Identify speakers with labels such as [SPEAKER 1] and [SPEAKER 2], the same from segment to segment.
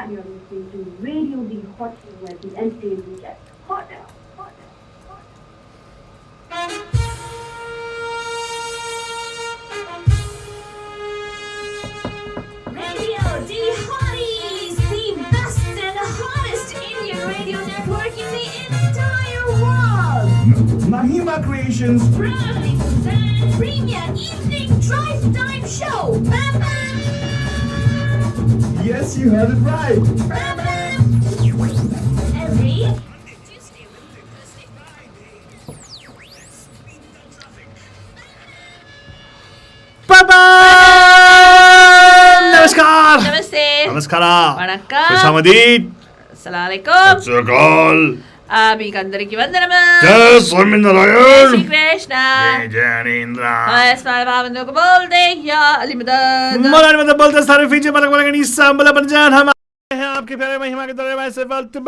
[SPEAKER 1] and you're listening to Radio D Hot Show, where the entertainment gets hotter.
[SPEAKER 2] Radio D Hotties, the best and hottest Indian radio network in the entire world.
[SPEAKER 3] Mahima Creations
[SPEAKER 2] Proudly present Premier Evening Drive Time Show. Bam Bam.
[SPEAKER 3] Yes, you heard it right.
[SPEAKER 2] Bam Bam. Every Tuesday, Thursday,
[SPEAKER 4] Papa! नमस्कार
[SPEAKER 5] नमस्ते
[SPEAKER 4] नमस्कारा
[SPEAKER 5] वणक्कम
[SPEAKER 4] खुशामदी
[SPEAKER 5] अस्सलामुअलैकुम
[SPEAKER 4] सकाल
[SPEAKER 5] మీకు అందరికి వందనము
[SPEAKER 4] जय स्वामीनारायण
[SPEAKER 5] श्री कृष्ण
[SPEAKER 4] जय जैनेन्द्र
[SPEAKER 5] अस्माल बाबंदो को बोलते या अली मदद
[SPEAKER 4] मौलाना मतलब बोलते सारे फीचे मलक मलक ईसा मलक बनजान हम आए हैं आपके प्यारे महिमा के दरबार से फालतू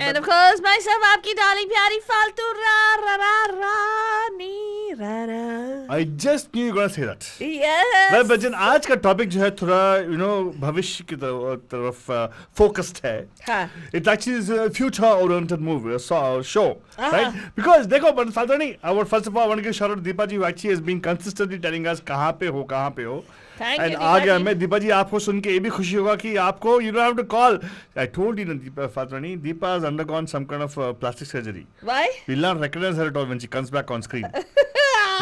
[SPEAKER 5] and of course myself आपकी डार्लिंग प्यारी फालतू रा रा रा रानी रा रा
[SPEAKER 4] I just knew you were gonna say that.
[SPEAKER 5] yes
[SPEAKER 4] well, Bachchan आज का टॉपिक जो है थोड़ा भविष्य की तरफ फोकस्ड है.
[SPEAKER 5] हाँ
[SPEAKER 4] It actually is a future-oriented movie, show, right? Because देखो, but फालतू नहीं. First of all, I want to give shout out to Deepa ji, who actually has been consistently telling us कहाँ पे हो.
[SPEAKER 5] Thank
[SPEAKER 4] and
[SPEAKER 5] you,
[SPEAKER 4] uh
[SPEAKER 5] Deepa
[SPEAKER 4] गया
[SPEAKER 5] ji.
[SPEAKER 4] मैं दीपा जी आपको सुन के ये भी खुशी होगा कि आपको you don't have to call. I told you, Deepa Fatrani, Deepa has undergone some kind of plastic surgery.
[SPEAKER 5] why
[SPEAKER 4] We'll not recognize her at all when she comes back on screen.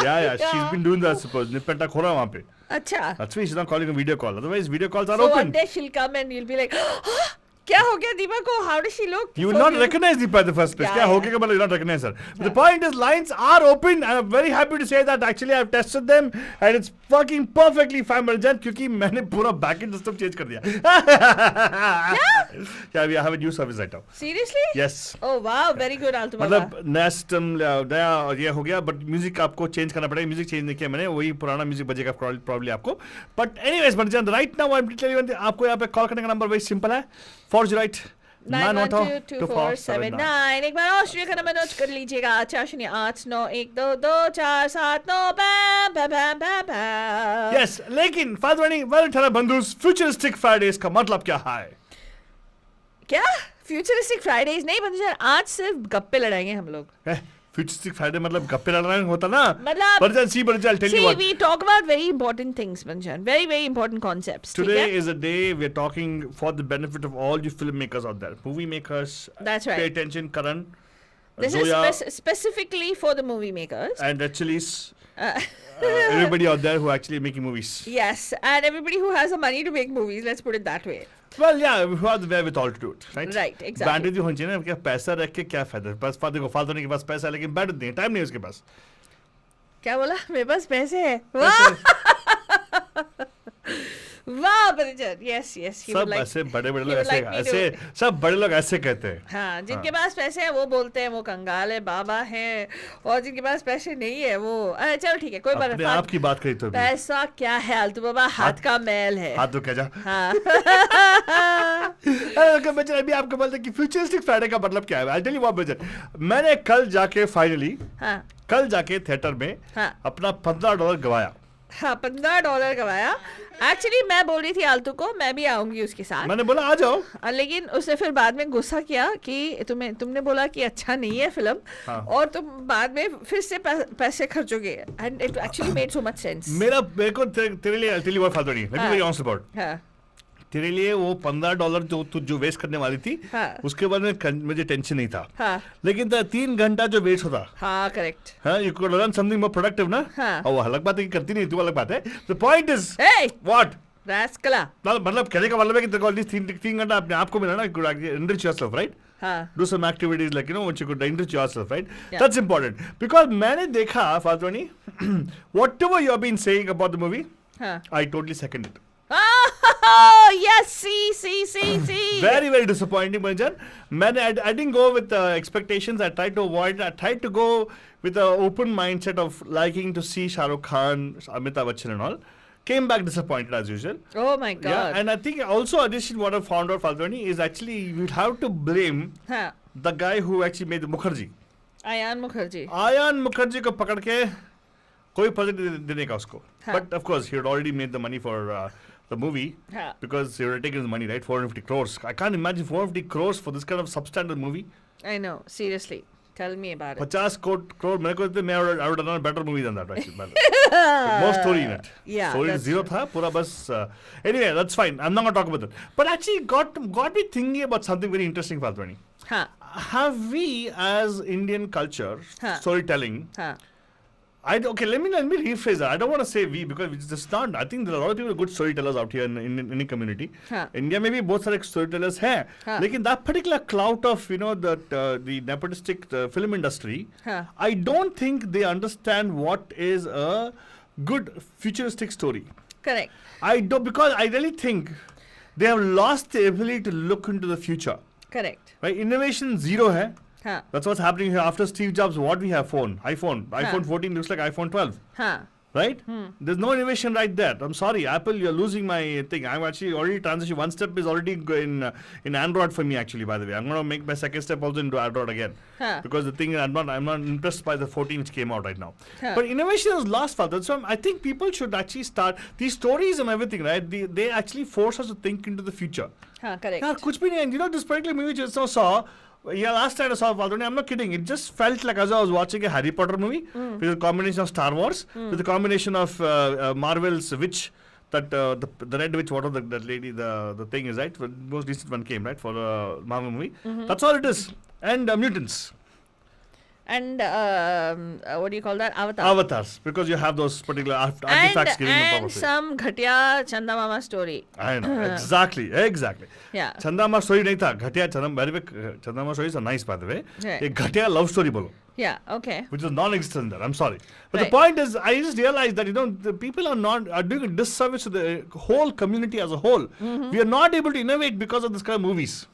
[SPEAKER 4] yeah, she's been doing that, I suppose. निपटा खोरा वहाँ पे.
[SPEAKER 5] अच्छा
[SPEAKER 4] That's why she's not calling a video call. Otherwise, video calls are
[SPEAKER 5] so
[SPEAKER 4] open.
[SPEAKER 5] one day she'll come and you'll be like क्या हो गया दीपा को how does she look
[SPEAKER 4] You will not recognize Deepa in the first place.
[SPEAKER 5] Yeah,
[SPEAKER 4] क्या
[SPEAKER 5] yeah.
[SPEAKER 4] हो गया मतलब you will not recognize her. But the point is, lines are open, and I'm very happy to say that actually I've tested them, and it's working perfectly fine, Marjan, क्योंकि मैंने पूरा backend system change कर दिया. Yeah, we have a new service right now.
[SPEAKER 5] seriously
[SPEAKER 4] Yes.
[SPEAKER 5] oh wow very good आलतू बाबा
[SPEAKER 4] मतलब नया system नया ये हो गया बट म्यूजिक आपको चेंज करना पड़ेगा म्यूजिक चेंज नहीं किया मैंने वही पुराना म्यूजिक बजेगा प्रॉब्ली आपको but anyways but right now I am telling you आपको यहाँ पे कॉल करने का नंबर वही सिंपल है 408
[SPEAKER 5] 9122479 एक बार ऑस्ट्रेलिया का नंबर नोट कर लीजिएगा 408912479
[SPEAKER 4] यस लेकिन फादवानी वाले बंधु फ्यूचरिस्टिक फ्राइडेज का मतलब क्या है
[SPEAKER 5] क्या फ्यूचरिस्टिक फ्राइडेज नहीं बंधुजान आज सिर्फ गप्पे लड़ाएंगे हम लोग
[SPEAKER 4] फ्यूचरिस्टिक फ्राइडे मतलब गप्पे लड़ना होता ना
[SPEAKER 5] मतलब
[SPEAKER 4] बरजान tell you
[SPEAKER 5] see we talk about very important things Bandhujan very very important concepts
[SPEAKER 4] Today is a day we're talking for the benefit of all you filmmakers out there movie makers
[SPEAKER 5] That's right.
[SPEAKER 4] pay attention Karan
[SPEAKER 5] this
[SPEAKER 4] Zoya,
[SPEAKER 5] is specifically for the movie makers
[SPEAKER 4] and actually everybody out there who actually making movies
[SPEAKER 5] yes and everybody who has the money to make movies let's put it that way
[SPEAKER 4] well yeah who are the wherewithal to do it right
[SPEAKER 5] Right, exactly.
[SPEAKER 4] Bandage होनी चाहिए ना क्या पैसा रख के क्या फायदा बस देखो फादर के पास पैसा है लेकिन बैंडेज नहीं टाइम नहीं है उसके पास
[SPEAKER 5] क्या बोला मेरे पास पैसे हैं वाह वाह बंधुजान yes yes he would
[SPEAKER 4] सब
[SPEAKER 5] like
[SPEAKER 4] ऐसे बड़े बड़े
[SPEAKER 5] he
[SPEAKER 4] लोग
[SPEAKER 5] would
[SPEAKER 4] ऐसे
[SPEAKER 5] like me to-
[SPEAKER 4] ऐसे सब बड़े लोग ऐसे कहते हैं
[SPEAKER 5] हाँ जिनके पास पैसे हैं वो बोलते हैं वो कंगाल है बाबा है और जिनके पास पैसे नहीं है वो चलो ठीक है कोई बात
[SPEAKER 4] अपने
[SPEAKER 5] नहीं
[SPEAKER 4] आप की बात करी तो भी।
[SPEAKER 5] पैसा क्या है आलतू बाबा हाथ का मैल है
[SPEAKER 4] हाथ तो कह जा
[SPEAKER 5] हाँ
[SPEAKER 4] अरे बच्चे अभी आपको बोलते हैं कि फ्यूचरिस्टिक फ्राइडे का मतलब क्या है आई टेल यू व्हाट बच्चे मैंने कल जाके फाइनली
[SPEAKER 5] हाँ
[SPEAKER 4] कल जाके थिएटर में
[SPEAKER 5] हाँ
[SPEAKER 4] अपना $15 गवाया
[SPEAKER 5] हाँ $15 कमाया एक्चुअली मैं बोल रही थी आलतू को मैं भी आऊंगी उसके साथ
[SPEAKER 4] मैंने बोला आ जाओ
[SPEAKER 5] लेकिन उसने फिर बाद में गुस्सा किया कि तुमने बोला कि अच्छा नहीं है फिल्म
[SPEAKER 4] हाँ।
[SPEAKER 5] और तुम बाद में फिर से पैसे खर्चोगे and it actually made so much sense
[SPEAKER 4] मेरे को तेरे लिए टेल यू व्हाट फादर नहीं लेट मी
[SPEAKER 5] हाँ।
[SPEAKER 4] वेरी ऑनेस्ट अबाउट
[SPEAKER 5] हाँ
[SPEAKER 4] तेरे लिए वो $15 जो तू जो वेस्ट करने वाली थी
[SPEAKER 5] हाँ।
[SPEAKER 4] उसके बारे में मुझे टेंशन नहीं था
[SPEAKER 5] हाँ
[SPEAKER 4] लेकिन 3 घंटा जो वेस्ट होता
[SPEAKER 5] हाँ करेक्ट
[SPEAKER 4] हाँ you could learn something more productive ना
[SPEAKER 5] हाँ।
[SPEAKER 4] और वो अलग बात है कि करती नहीं तू अलग बात है the point is
[SPEAKER 5] hey
[SPEAKER 4] what
[SPEAKER 5] रास्कला
[SPEAKER 4] मतलब कहने का मतलब है कि तेरे को एटलीस्ट 3 घंटा अपने आप को मिला ना you could enrich yourself right
[SPEAKER 5] हाँ
[SPEAKER 4] do some activities like which you could enrich yourself right
[SPEAKER 5] Yeah.
[SPEAKER 4] that's important because मैंने देखा फातवानी whatever you have been saying about the movie
[SPEAKER 5] हाँ
[SPEAKER 4] I totally second it
[SPEAKER 5] yes see
[SPEAKER 4] very disappointing Banjan मैंने I didn't go with expectations I tried to avoid I tried to go with an open mindset of liking to see Shah Rukh Khan Amitabh Bachchan and all came back disappointed as usual
[SPEAKER 5] oh my god
[SPEAKER 4] yeah and I think also addition what I found out Falguni is actually you have to blame
[SPEAKER 5] हाँ
[SPEAKER 4] the guy who actually made Mukherjee
[SPEAKER 5] Ayaan Mukherjee
[SPEAKER 4] को पकड़ के कोई project देने का उसको
[SPEAKER 5] हाँ.
[SPEAKER 4] But of course he had already made the money for the movie,
[SPEAKER 5] Huh.
[SPEAKER 4] because they would have taken his money, right? 450 crores. I can't imagine 450 crores for this kind of substandard movie.
[SPEAKER 5] I know, seriously. Tell me about it.
[SPEAKER 4] 50 crore, I would have done a better movie than that, actually. by the way. More story in it.
[SPEAKER 5] Yeah,
[SPEAKER 4] Story
[SPEAKER 5] that's
[SPEAKER 4] zero tha, pura bas. Anyway, that's fine. I'm not going to talk about that. But actually got me thinking about something very interesting, Faltwani.
[SPEAKER 5] Huh.
[SPEAKER 4] Have we, as Indian culture,
[SPEAKER 5] Huh.
[SPEAKER 4] storytelling,
[SPEAKER 5] Huh.
[SPEAKER 4] okay, let me rephrase that. I don't want to say we, because it's just not. I think there are a lot of people good storytellers out here in any community.
[SPEAKER 5] Huh.
[SPEAKER 4] India में भी बहुत सारे storytellers हैं.
[SPEAKER 5] Huh.
[SPEAKER 4] लेकिन that particular clout of the nepotistic film industry,
[SPEAKER 5] Huh.
[SPEAKER 4] I don't think they understand what is a good futuristic story.
[SPEAKER 5] Correct.
[SPEAKER 4] Because I really think they have lost the ability to look into the future.
[SPEAKER 5] Correct.
[SPEAKER 4] Right? Innovation zero है.
[SPEAKER 5] Huh.
[SPEAKER 4] That's what's happening here. After Steve Jobs, what we have? iPhone 14 looks like iPhone 12.
[SPEAKER 5] Huh.
[SPEAKER 4] Right? There's no innovation right there. I'm sorry, Apple, you're losing my thing. I'm actually already transitioned. One step is already in Android for me, actually, by the way. I'm going to make my second step also into Android again.
[SPEAKER 5] Huh.
[SPEAKER 4] Because the thing is, I'm not impressed by the 14 which came out right now.
[SPEAKER 5] Huh.
[SPEAKER 4] But innovation is lost, Father. So I think people should actually start these stories and everything, right? They actually force us to think into the future.
[SPEAKER 5] Huh. Correct.
[SPEAKER 4] Yeah, kuch bhi nahi. And this particular movie just now saw. Yeah, last time I saw Faltoni, I'm not kidding. It just felt like as I was watching a Harry Potter movie with a combination of Star Wars, with a combination of Marvel's Witch, that the Red Witch, whatever that lady, the thing is, right? The most recent one came, right, for the Marvel movie. That's all it is. And mutants.
[SPEAKER 5] And what do you call that?
[SPEAKER 4] Avatars, because you have those particular artifacts giving them power.
[SPEAKER 5] And some ghatiya Chanda Mama story.
[SPEAKER 4] I know, exactly.
[SPEAKER 5] Yeah.
[SPEAKER 4] Chanda Mama story nahi tha. Ghatiya Chanda Mama stories are nice, by the way.
[SPEAKER 5] Right.
[SPEAKER 4] A ghatiya love story bolo.
[SPEAKER 5] Yeah. Okay.
[SPEAKER 4] Which is non-existent there. I'm sorry. But
[SPEAKER 5] Right.
[SPEAKER 4] the point is, I just realized that, the people are doing a disservice to the whole community as a whole. We are not able to innovate because of this kind of movies.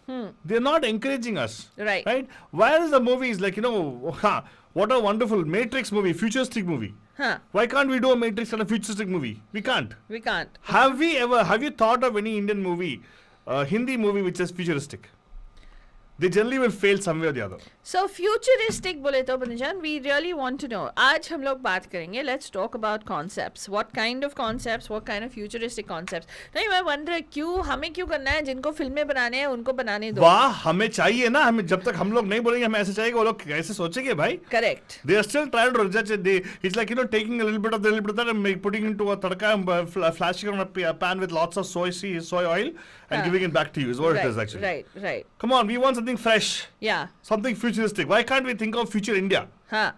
[SPEAKER 4] They're not encouraging us.
[SPEAKER 5] Right.
[SPEAKER 4] Right? Where is the movies like, what a wonderful Matrix movie, futuristic movie.
[SPEAKER 5] Huh.
[SPEAKER 4] Why can't we do a Matrix and a futuristic movie? We can't.
[SPEAKER 5] We can't.
[SPEAKER 4] Have you thought of any Indian movie, Hindi movie which is futuristic? They generally will fail some way or the other.
[SPEAKER 5] So futuristic बोले तो Bandhujan, we really want to know. आज हम लोग बात करेंगे. Let's talk about concepts. What kind of concepts? What kind of futuristic concepts? नहीं मैं wonder हमें क्यों करना है? जिनको फिल्में बनाने हैं उनको बनाने दो.
[SPEAKER 4] वाह, हमें चाहिए ना. हमें जब तक हम लोग नहीं बोलेंगे हमें ऐसे चाहिए, वो लोग कैसे सोचेंगे भाई?
[SPEAKER 5] Correct.
[SPEAKER 4] They are still trying to judge it. It's like taking a little bit of that and putting into a tadka and flashing on a pan with lots of soy oil and giving it back to you. Is what it is actually.
[SPEAKER 5] Right.
[SPEAKER 4] Come on, we want something fresh,
[SPEAKER 5] Yeah.
[SPEAKER 4] something futuristic. Why can't we think of future India?
[SPEAKER 5] हाँ.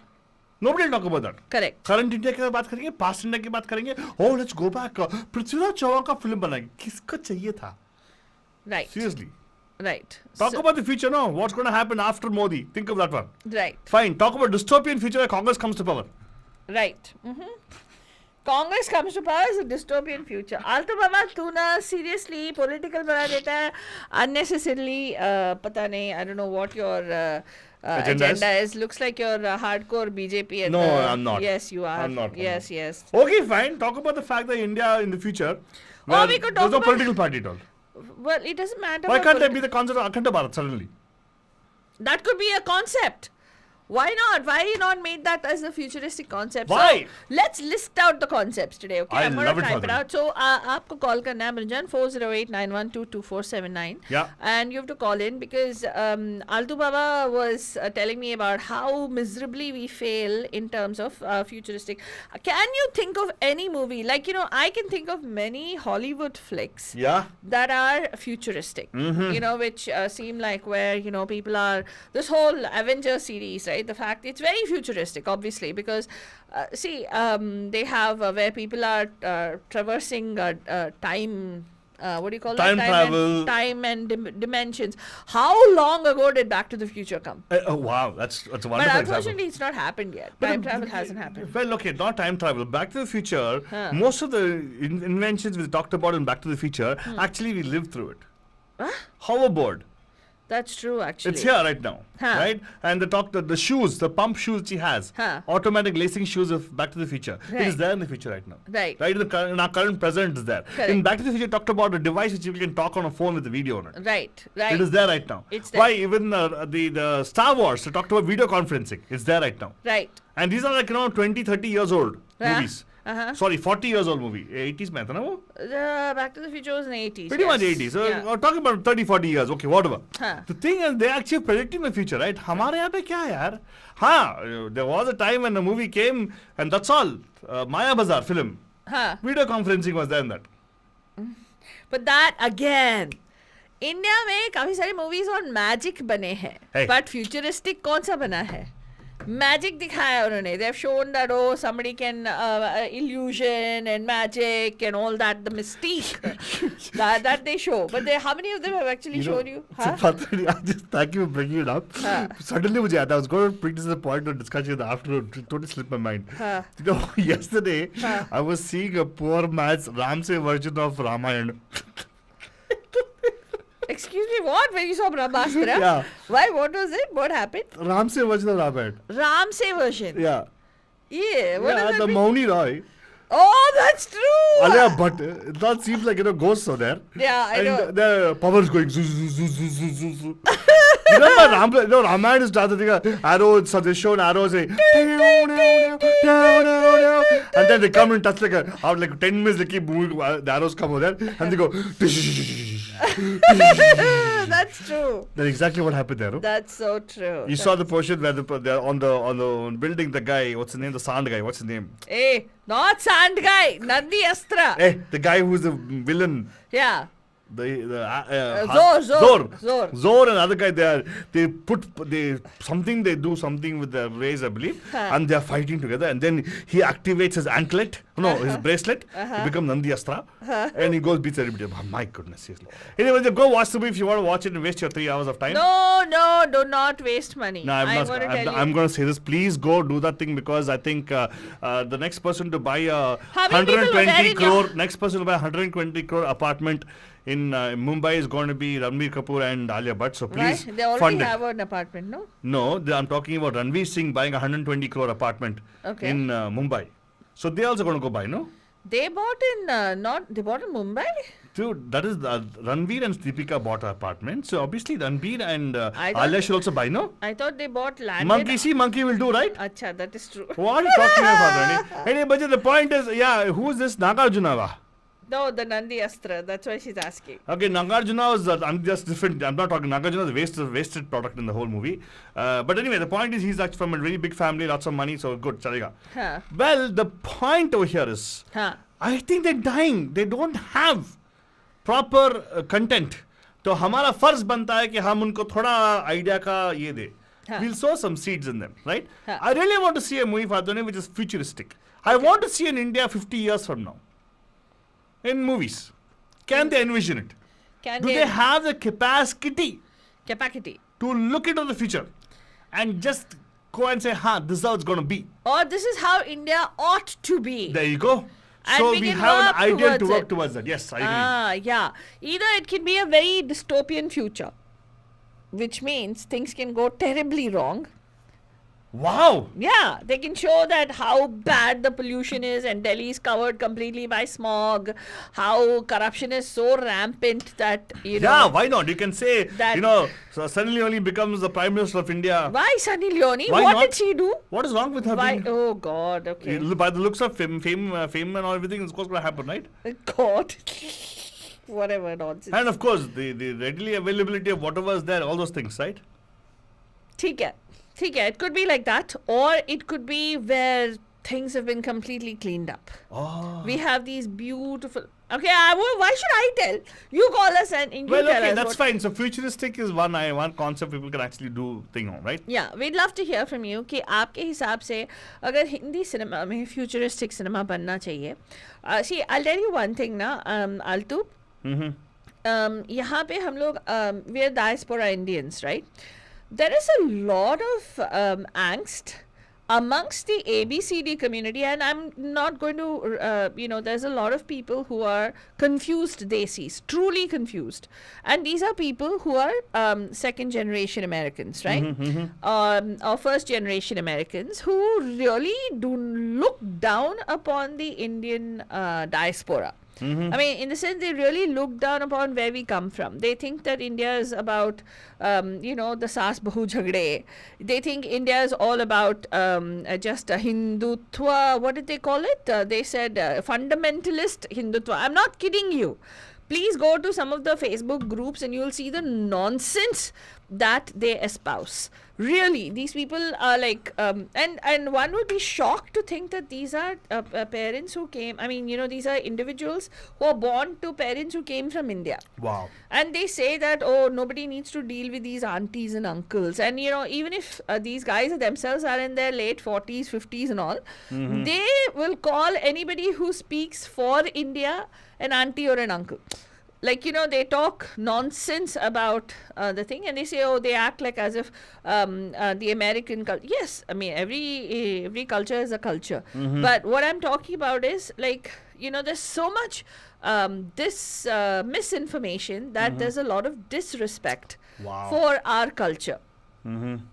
[SPEAKER 4] Nobody will talk about that.
[SPEAKER 5] Correct.
[SPEAKER 4] Current India की बात करेंगे, past India की बात करेंगे. Oh, let's go back. Prithviraj Chauhan का film बनाएंगे. किसको चाहिए था?
[SPEAKER 5] Right.
[SPEAKER 4] Seriously.
[SPEAKER 5] Right.
[SPEAKER 4] Talk about the future, no? What's going to happen after Modi? Think of that one.
[SPEAKER 5] Right.
[SPEAKER 4] Fine. Talk about dystopian future where Congress comes to power.
[SPEAKER 5] Right. Congress comes to power is a dystopian future. Alto Baba, तू ना seriously political बना देता है unnecessarily. पता नहीं. I don't know what your agenda is. Looks like you're hardcore BJP.
[SPEAKER 4] No, I'm not.
[SPEAKER 5] Yes, you are.
[SPEAKER 4] I'm not.
[SPEAKER 5] Yes.
[SPEAKER 4] Okay, fine. Talk about the fact that India in the future,
[SPEAKER 5] Or we could talk
[SPEAKER 4] there's no
[SPEAKER 5] about-
[SPEAKER 4] political party at all.
[SPEAKER 5] Well, it doesn't matter.
[SPEAKER 4] Why
[SPEAKER 5] about
[SPEAKER 4] can't there be the concept of Akhanda Bharat suddenly?
[SPEAKER 5] That could be a concept. Why not? Why not make that as a futuristic concept?
[SPEAKER 4] Why?
[SPEAKER 5] So, let's list out the concepts today, okay?
[SPEAKER 4] I
[SPEAKER 5] I'm going
[SPEAKER 4] love
[SPEAKER 5] to
[SPEAKER 4] it,
[SPEAKER 5] type it
[SPEAKER 4] Madhuri.
[SPEAKER 5] out. So, आपको call करना है Bandhujan 408-912-2479.
[SPEAKER 4] Yeah.
[SPEAKER 5] And you have to call in because Altu Baba was telling me about how miserably we fail in terms of futuristic. Can you think of any movie? Like, I can think of many Hollywood flicks
[SPEAKER 4] Yeah.
[SPEAKER 5] that are futuristic, which seem like where, people are, this whole Avengers series, right? The fact it's very futuristic, obviously, because they have where people are traversing time. What do you call
[SPEAKER 4] Time
[SPEAKER 5] that?
[SPEAKER 4] travel.
[SPEAKER 5] Time and dimensions. How long ago did Back to the Future come?
[SPEAKER 4] Oh, wow. That's a wonderful
[SPEAKER 5] But
[SPEAKER 4] example.
[SPEAKER 5] unfortunately, it's not happened yet. Time travel hasn't happened.
[SPEAKER 4] Well, okay, not time travel. Back to the Future, most of the inventions we talked about in Back to the Future, actually we lived through it. Hoverboard.
[SPEAKER 5] That's true, actually.
[SPEAKER 4] It's here right now,
[SPEAKER 5] Huh.
[SPEAKER 4] right? And the shoes, the pump shoes she has,
[SPEAKER 5] Huh.
[SPEAKER 4] automatic lacing shoes of Back to the Future. It
[SPEAKER 5] Right.
[SPEAKER 4] is there in the future right now.
[SPEAKER 5] Right.
[SPEAKER 4] In our current present is there.
[SPEAKER 5] Correct.
[SPEAKER 4] In Back to the Future, talked about a device which you can talk on a phone with a video on it.
[SPEAKER 5] Right.
[SPEAKER 4] It is there right now.
[SPEAKER 5] It's there.
[SPEAKER 4] Why even the Star Wars, they talked about video conferencing. It's there right now.
[SPEAKER 5] Right.
[SPEAKER 4] And these are 20, 30 years old
[SPEAKER 5] Yeah.
[SPEAKER 4] movies. Sorry, 40 years old movie. 80s mein tha na wo?
[SPEAKER 5] Back to the Future was in the 80s.
[SPEAKER 4] Pretty much
[SPEAKER 5] yes.
[SPEAKER 4] 80s. So
[SPEAKER 5] Yeah.
[SPEAKER 4] we're talking about 30, 40 years. Okay, whatever.
[SPEAKER 5] Huh.
[SPEAKER 4] The thing is, they're actually predicting the future, right? हमारे यहाँ पे क्या है यार? हाँ, there was a time when the movie came and that's all. Maya Bazaar film.
[SPEAKER 5] Huh.
[SPEAKER 4] Video conferencing was there in that.
[SPEAKER 5] But that again, India में काफी सारे मूवीज ऑन मैजिक बने हैं,
[SPEAKER 4] Hey.
[SPEAKER 5] बट फ्यूचरिस्टिक कौन सा बना है? Magic दिखाया उन्होंने. They have shown that somebody can illusion and magic and all that, the mystique that they show. But how many of them have actually shown you? Huh?
[SPEAKER 4] Thank you for bringing it up. Suddenly मुझे याद आया. I was going to bring this as a point of discussion in the afternoon. It totally slipped my mind. You know, yesterday I was seeing a poor man's Ramsey version of Ramayana.
[SPEAKER 5] Excuse me, what? When you saw Brahmastra?
[SPEAKER 4] Yeah.
[SPEAKER 5] Why? What was it? What happened?
[SPEAKER 4] Ramsey version of Ramayana.
[SPEAKER 5] Ramsey version.
[SPEAKER 4] Yeah.
[SPEAKER 5] Yeah. What
[SPEAKER 4] Yeah,
[SPEAKER 5] does that
[SPEAKER 4] the
[SPEAKER 5] mean?
[SPEAKER 4] Mauni Roy.
[SPEAKER 5] Oh, that's true.
[SPEAKER 4] Alia, but it all seems like, ghosts are there.
[SPEAKER 5] Yeah, I
[SPEAKER 4] and
[SPEAKER 5] know.
[SPEAKER 4] The power's going zoo, zoo, zoo, zoo, zoo, zoo, zoo. You remember Ramayana started arrows, so they showed arrows saying, and then they come and touch out like 10 minutes, they keep moving, the arrows come over there, and they go,
[SPEAKER 5] That's true.
[SPEAKER 4] that's exactly what happened there. No?
[SPEAKER 5] That's so true.
[SPEAKER 4] You saw the portion where they're on the building, the guy, what's his name, the sand guy, what's his name?
[SPEAKER 5] Hey, not sand guy, Nandi Astra.
[SPEAKER 4] Hey, the guy who's the villain.
[SPEAKER 5] Yeah.
[SPEAKER 4] Zor and other guy, they do something with the rays, I believe, and they are fighting together, and then he activates his anklet, his bracelet, he becomes Nandi Astra, and he goes beats everybody. Oh, my goodness, seriously. Anyway, go watch the movie if you want to watch it and waste your 3 hours of time.
[SPEAKER 5] No, do not waste money.
[SPEAKER 4] No, I'm going to say this. Please go do that thing, because I think the next person to buy a
[SPEAKER 5] How many people were there in your-
[SPEAKER 4] next person to buy a 120 crore apartment in Mumbai is going to be Ranbir Kapoor and Alia Bhatt. So please
[SPEAKER 5] Why? They already
[SPEAKER 4] fund
[SPEAKER 5] have
[SPEAKER 4] it.
[SPEAKER 5] an apartment, no?
[SPEAKER 4] No, I'm talking about Ranveer Singh buying a 120 crore apartment
[SPEAKER 5] Okay.
[SPEAKER 4] in Mumbai. So they also going to go buy, no?
[SPEAKER 5] They bought in they bought in Mumbai?
[SPEAKER 4] Dude, that is Ranveer and Deepika bought an apartment. So obviously Ranveer and
[SPEAKER 5] I don't-
[SPEAKER 4] Alia should also buy, no?
[SPEAKER 5] I thought they bought land.
[SPEAKER 4] Monkey will do, right?
[SPEAKER 5] Acha, that is true.
[SPEAKER 4] What are you talking about, Rani? Anyway, but the point is, who is this Nagarjuna?
[SPEAKER 5] No, the Nandi Astra. That's why she's asking.
[SPEAKER 4] Okay, Nagarjuna was, I'm just different. I'm not talking, Nagarjuna is a wasted product in the whole movie. But anyway, the point is he's actually from a very big family, lots of money, so good, chalega.
[SPEAKER 5] Huh.
[SPEAKER 4] Well, the point over here is,
[SPEAKER 5] Huh.
[SPEAKER 4] I think they're dying. They don't have proper content. तो हमारा फर्ज बनता है कि हम उनको थोड़ा idea का ये दे. We'll sow some seeds in them, right? I really want to see a movie, Fadone, which is futuristic. I want to see an India 50 years from now. In movies. Can they envision it?
[SPEAKER 5] Can
[SPEAKER 4] Do they have the capacity
[SPEAKER 5] capacity?
[SPEAKER 4] to look into the future and just go and say, this is how it's going to be?
[SPEAKER 5] Or this is how India ought to be.
[SPEAKER 4] There you go.
[SPEAKER 5] And
[SPEAKER 4] So
[SPEAKER 5] we
[SPEAKER 4] we
[SPEAKER 5] can
[SPEAKER 4] have
[SPEAKER 5] work
[SPEAKER 4] an idea to
[SPEAKER 5] towards
[SPEAKER 4] work
[SPEAKER 5] it.
[SPEAKER 4] towards that. Yes, I agree.
[SPEAKER 5] Yeah. Either it can be a very dystopian future, which means things can go terribly wrong.
[SPEAKER 4] Wow.
[SPEAKER 5] Yeah, they can show that how bad the pollution is and Delhi is covered completely by smog, how corruption is so rampant that,
[SPEAKER 4] Yeah, why not? You can say,
[SPEAKER 5] That-
[SPEAKER 4] so Sunny Leone becomes the Prime Minister of India.
[SPEAKER 5] Why Sunny Leone?
[SPEAKER 4] Why
[SPEAKER 5] What
[SPEAKER 4] not?
[SPEAKER 5] did she do?
[SPEAKER 4] What is wrong with her?
[SPEAKER 5] Why?
[SPEAKER 4] being-
[SPEAKER 5] Oh God, okay.
[SPEAKER 4] By the looks of fame and all everything, it's going to happen, right?
[SPEAKER 5] God. Whatever nonsense.
[SPEAKER 4] And of course, the readily availability of whatever is there, all those things, right?
[SPEAKER 5] ठीक है. It could be like that, or it could be where things have been completely cleaned up.
[SPEAKER 4] Oh.
[SPEAKER 5] We have these beautiful. Okay, why should I tell? You call us and you
[SPEAKER 4] Well,
[SPEAKER 5] tell
[SPEAKER 4] okay,
[SPEAKER 5] us
[SPEAKER 4] that's
[SPEAKER 5] what-
[SPEAKER 4] fine. So futuristic is one concept people can actually do thing on, right?
[SPEAKER 5] Yeah, we'd love to hear from you कि आपके हिसाब से अगर Hindi cinema में futuristic cinema बनना चाहिए. See, I'll tell you one thing ना, Altu. यहाँ पे हम लोग we are diaspora Indians, right? There is a lot of angst amongst the ABCD community, and I'm not going to, there's a lot of people who are confused desis, truly confused. And these are people who are second generation Americans, right? Or first generation Americans who really do look down upon the Indian diaspora. I mean, in the sense, they really look down upon where we come from. They think that India is about, the Saas Bahu Jhagde. They think India is all about just a Hindutva. What did they call it? They said fundamentalist Hindutva. I'm not kidding you. Please go to some of the Facebook groups and you'll see the nonsense that they espouse. Really, these people are like, and one would be shocked to think that these are parents who came, these are individuals who are born to parents who came from India.
[SPEAKER 4] Wow.
[SPEAKER 5] And they say that, oh, nobody needs to deal with these aunties and uncles. And, even if these guys themselves are in their late 40s, 50s and all, they will call anybody who speaks for India an auntie or an uncle. Like, they talk nonsense about the thing, and they say, oh, they act like as if the American culture. Yes, I mean, every culture is a culture. But what I'm talking about is, like, there's so much this misinformation that there's a lot of disrespect for our culture. I'm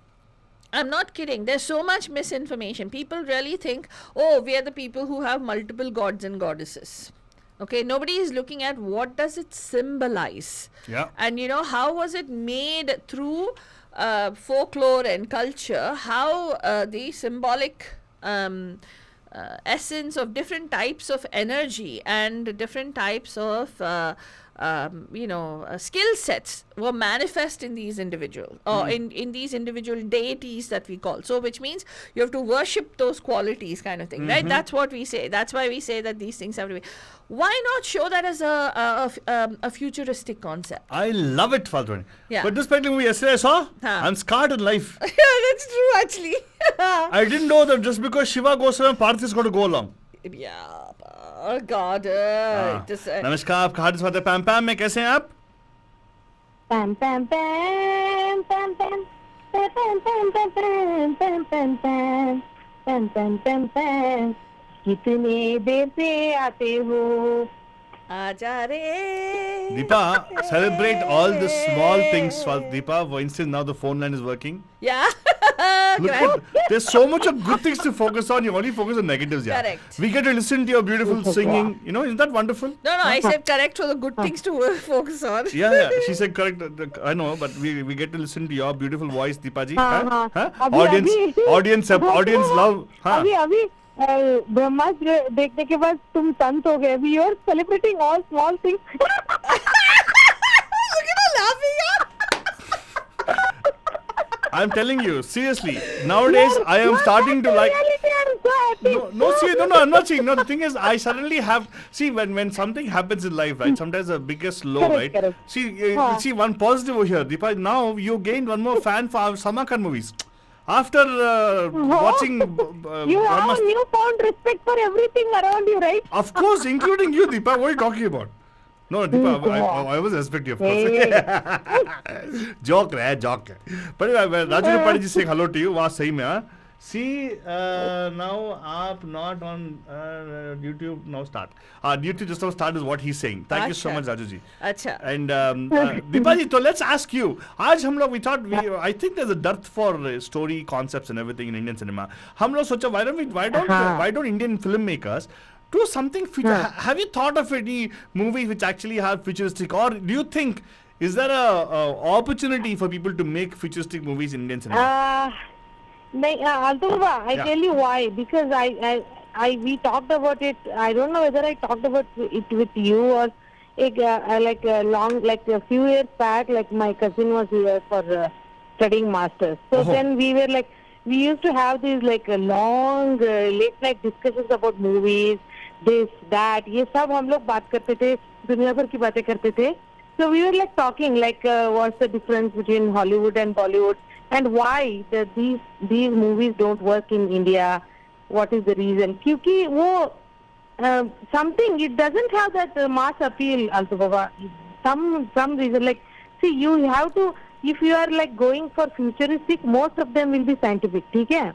[SPEAKER 5] not kidding. There's so much misinformation. People really think, oh, we are the people who have multiple gods and goddesses. Okay, nobody is looking at what does it symbolize.
[SPEAKER 4] Yeah.
[SPEAKER 5] And how was it made through folklore and culture, how the symbolic essence of different types of energy and different types of skill sets were manifest in these individuals or in these individual deities that we call. So which means you have to worship those qualities kind of thing, right? That's what we say. That's why we say that these things have to be. Why not show that as a futuristic concept?
[SPEAKER 4] I love it, Faltwani.
[SPEAKER 5] Yeah.
[SPEAKER 4] But this particular movie yesterday I saw, I'm scarred in life.
[SPEAKER 5] Yeah, that's true actually.
[SPEAKER 4] I didn't know that just because Shiva goes somewhere, Parth is going to go along.
[SPEAKER 5] Yeah, oh God.
[SPEAKER 4] नमस्कार, आपका हार्दिक स्वागत है पैम पैम में. कैसे हैं आप?
[SPEAKER 1] Pam pam pam pam pam pam pam pam pam pam pam pam pam pam pam pam pam कितने देर से आते हो
[SPEAKER 5] आजा रे.
[SPEAKER 4] Deepa, celebrate all the small things. Deepa, for instance, now the phone line is working.
[SPEAKER 5] Yeah.
[SPEAKER 4] Look at, there's so much of good things to focus on. You only focus on negatives. Yeah.
[SPEAKER 5] Correct.
[SPEAKER 4] We get to listen to your beautiful singing. Isn't that wonderful?
[SPEAKER 5] No, I said correct for the good things to focus on.
[SPEAKER 4] Yeah. She said correct. I know, but we get to listen to your beautiful voice, Deepa ji.
[SPEAKER 1] हाँ,
[SPEAKER 4] Huh?
[SPEAKER 1] अभी-
[SPEAKER 4] Audience love. Huh?
[SPEAKER 1] अभी ब्रह्मास्त्र देखने के बाद तुम संत हो गए. अभी you are celebrating all small things.
[SPEAKER 5] Look at her laughing.
[SPEAKER 4] I'm telling you, seriously. Nowadays, I am starting to like. No, I'm not saying. No, the thing is, I suddenly have. See, when something happens in life, right? Sometimes the biggest low,
[SPEAKER 1] Correct,
[SPEAKER 4] right?
[SPEAKER 1] correct.
[SPEAKER 4] See one positive over here, Deepa. Now you gained one more fan for our Samarkand movies. After watching.
[SPEAKER 1] You have
[SPEAKER 4] Brahmas-
[SPEAKER 1] a newfound respect for everything around you, right?
[SPEAKER 4] Of course, including you, Deepa. What are you talking about? No, Deepa, I was respect you, of course. Joke hai. But Raju Rupani ji saying hello to you. Wow, sahi mein, huh? See, now aap not on YouTube. Now start. YouTube just now start is what he's saying. Thank you so much, Raju ji.
[SPEAKER 5] Acha.
[SPEAKER 4] And Deepa ji, so let's ask you. Aaj hum log, we thought, I think there's a dearth for story concepts and everything in Indian cinema. Hum log socha, why don't Indian filmmakers do something future? Have you thought of any movies which actually have futuristic, or do you think is there a opportunity for people to make futuristic movies in Indian cinema?
[SPEAKER 1] I tell you why. Because we talked about it. I don't know whether I talked about it with you or a few years back. Like my cousin was here for studying masters. So then we were like, we used to have these long late night discussions about movies, this, that. ये सब हम लोग बात करते थे, दुनिया भर की बातें करते थे. So we were talking what's the difference between Hollywood and Bollywood and why these movies don't work in India. What is the reason? क्योंकि वो something, it doesn't have that mass appeal, also Baba. Some reason, see, you have to, if you are going for futuristic, most of them will be scientific, ठीक है?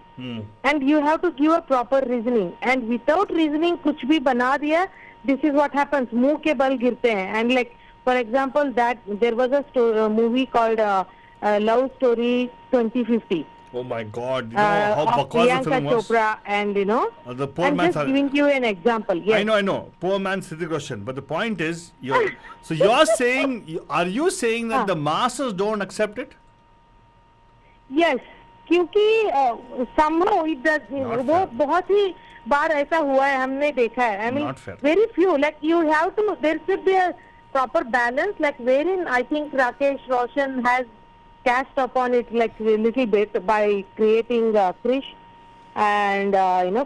[SPEAKER 1] And you have to give a proper reasoning. And without reasoning, कुछ भी बना दिया, this is what happens. मुंह के बल गिरते हैं. And for example, that there was a movie called Love Story 2050.
[SPEAKER 4] Oh my God! You know how
[SPEAKER 1] of
[SPEAKER 4] bakwas the
[SPEAKER 1] Priyanka
[SPEAKER 4] film was.
[SPEAKER 1] Chopra, and
[SPEAKER 4] The poor
[SPEAKER 1] I'm
[SPEAKER 4] man's.
[SPEAKER 1] just giving you an example. Yes.
[SPEAKER 4] I know. Poor man's Hrithik Roshan. But the point is, you're saying, are you saying that the masses don't accept it?
[SPEAKER 1] Yes, क्योंकि somehow it does.
[SPEAKER 4] Not
[SPEAKER 1] वो
[SPEAKER 4] fair.
[SPEAKER 1] बहुत ही बार ऐसा हुआ है, हमने देखा है. I mean,
[SPEAKER 4] Not fair.
[SPEAKER 1] very few. Like you have to. There should be a proper balance. Like wherein I think Rakesh Roshan has cashed upon it like a little bit by creating Krish and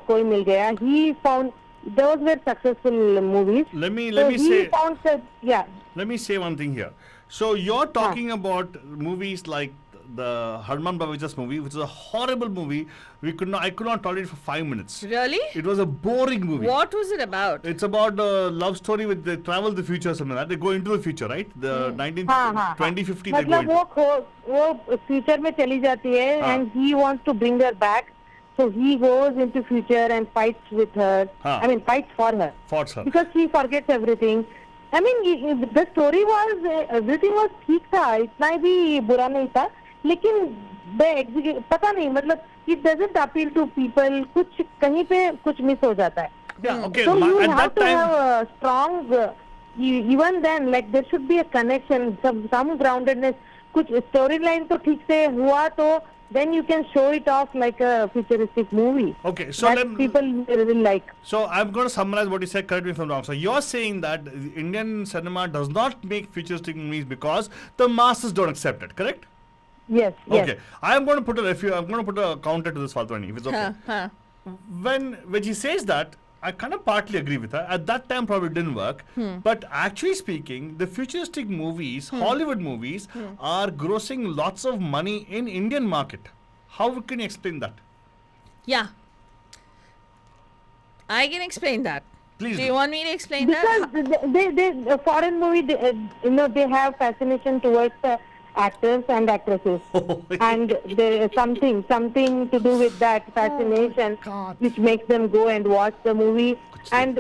[SPEAKER 1] Koi Mil Gaya. He found those were successful movies.
[SPEAKER 4] Let me
[SPEAKER 1] he
[SPEAKER 4] say.
[SPEAKER 1] found that, yeah.
[SPEAKER 4] Let me say one thing here. So you're talking about movies like the Harman Bavija's movie, which is a horrible movie. I could not tolerate it for 5 minutes.
[SPEAKER 5] Really?
[SPEAKER 4] It was a boring movie.
[SPEAKER 5] What was it about?
[SPEAKER 4] It's about a love story with they travel the future, something like that. They go into the future, right? The 2050 they go
[SPEAKER 1] मतलब
[SPEAKER 4] into.
[SPEAKER 1] वो future में चली जाती है
[SPEAKER 4] हाँ.
[SPEAKER 1] and he wants to bring her back, so he goes into future and fights with her.
[SPEAKER 4] हाँ.
[SPEAKER 1] I mean fights for her
[SPEAKER 4] Thoughts, sir.
[SPEAKER 1] because he forgets everything. I mean the story was everything was ठीक था, इतना भी बुरा नहीं था, लेकिन पता नहीं मतलब it doesn't appeal to people. कुछ कहीं पे कुछ miss हो जाता है.
[SPEAKER 4] Yeah, okay.
[SPEAKER 1] So you
[SPEAKER 4] at
[SPEAKER 1] have
[SPEAKER 4] that
[SPEAKER 1] to
[SPEAKER 4] time,
[SPEAKER 1] have a strong, even then, like there should be a connection, some groundedness. कुछ storyline तो ठीक से हुआ तो then you can show it off like a futuristic movie.
[SPEAKER 4] okay. So
[SPEAKER 1] that people will like.
[SPEAKER 4] So I'm going to summarize what you said. Correct me if I'm wrong. So you're saying that Indian cinema does not make futuristic movies because the masses don't accept it. Correct?
[SPEAKER 1] Yes. Yes.
[SPEAKER 4] Okay. I'm going to put a counter to this, Faltwani, if it's okay.
[SPEAKER 5] Huh.
[SPEAKER 4] When she says that, I kind of partly agree with her. At that time, probably didn't work. But actually speaking, the futuristic movies, Hollywood movies, are grossing lots of money in Indian market. How can you explain that?
[SPEAKER 5] Yeah. I can explain that.
[SPEAKER 4] Please
[SPEAKER 5] Do
[SPEAKER 4] do.
[SPEAKER 5] you want me to explain
[SPEAKER 1] Because
[SPEAKER 5] that?
[SPEAKER 1] they foreign movie, they have fascination towards actors and actresses, and there is something to do with that fascination, which makes them go and watch the movie, and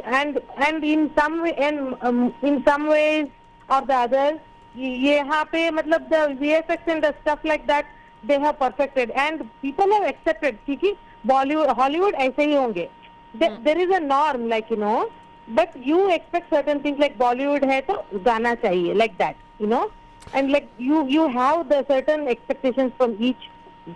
[SPEAKER 1] in some way, in some ways or the others, यहाँ पे मतलब the VFX and the stuff like that they have perfected, and people have accepted. क्योंकि Bollywood, Hollywood ऐसे ही होंगे. There is a norm, like but you expect certain things like Bollywood है तो गाना चाहिए, like that, and like you have the certain expectations from each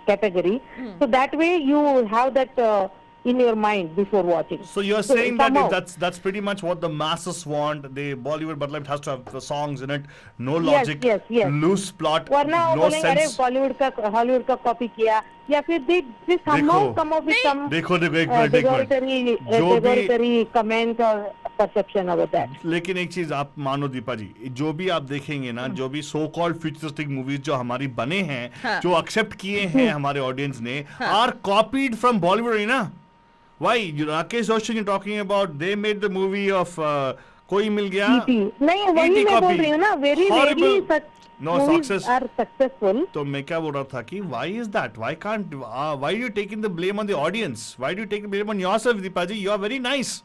[SPEAKER 1] category, so that way you have that in your mind before watching.
[SPEAKER 4] So you're saying that
[SPEAKER 1] somehow.
[SPEAKER 4] that's pretty much what the masses want. The Bollywood मतलब has to have the songs in it, no
[SPEAKER 1] Yes,
[SPEAKER 4] logic,
[SPEAKER 1] yes, yes.
[SPEAKER 4] loose plot,
[SPEAKER 1] वरना वो
[SPEAKER 4] no
[SPEAKER 1] बोलेंगे अरे
[SPEAKER 4] sense.
[SPEAKER 1] Hollywood का copy किया, या फिर they somehow come up with some
[SPEAKER 4] देखो एक minute
[SPEAKER 1] derogatory comment or perception about that.
[SPEAKER 4] लेकिन एक चीज आप मानो दीपा जी, जो भी आप देखेंगे ना, जो भी सो कॉल्ड फ्यूचरिस्टिक मूवीज जो हमारी बने हैं, जो एक्सेप्ट किए हैं हमारे ऑडियंस ने, आर कॉपीड फ्रॉम बॉलीवुड ना. Why Rakesh Roshan you talking about, they made the movie of कोई मिल गया.
[SPEAKER 1] नहीं वही मैं बोल रही हूँ ना, very rarely such
[SPEAKER 4] No
[SPEAKER 1] movies
[SPEAKER 4] success.
[SPEAKER 1] are successful.
[SPEAKER 4] तो मैं क्या बोल रहा था कि why is that? Why you taking the blame on the audience? Why do you take the blame on yourself, Deepaji? You are very nice.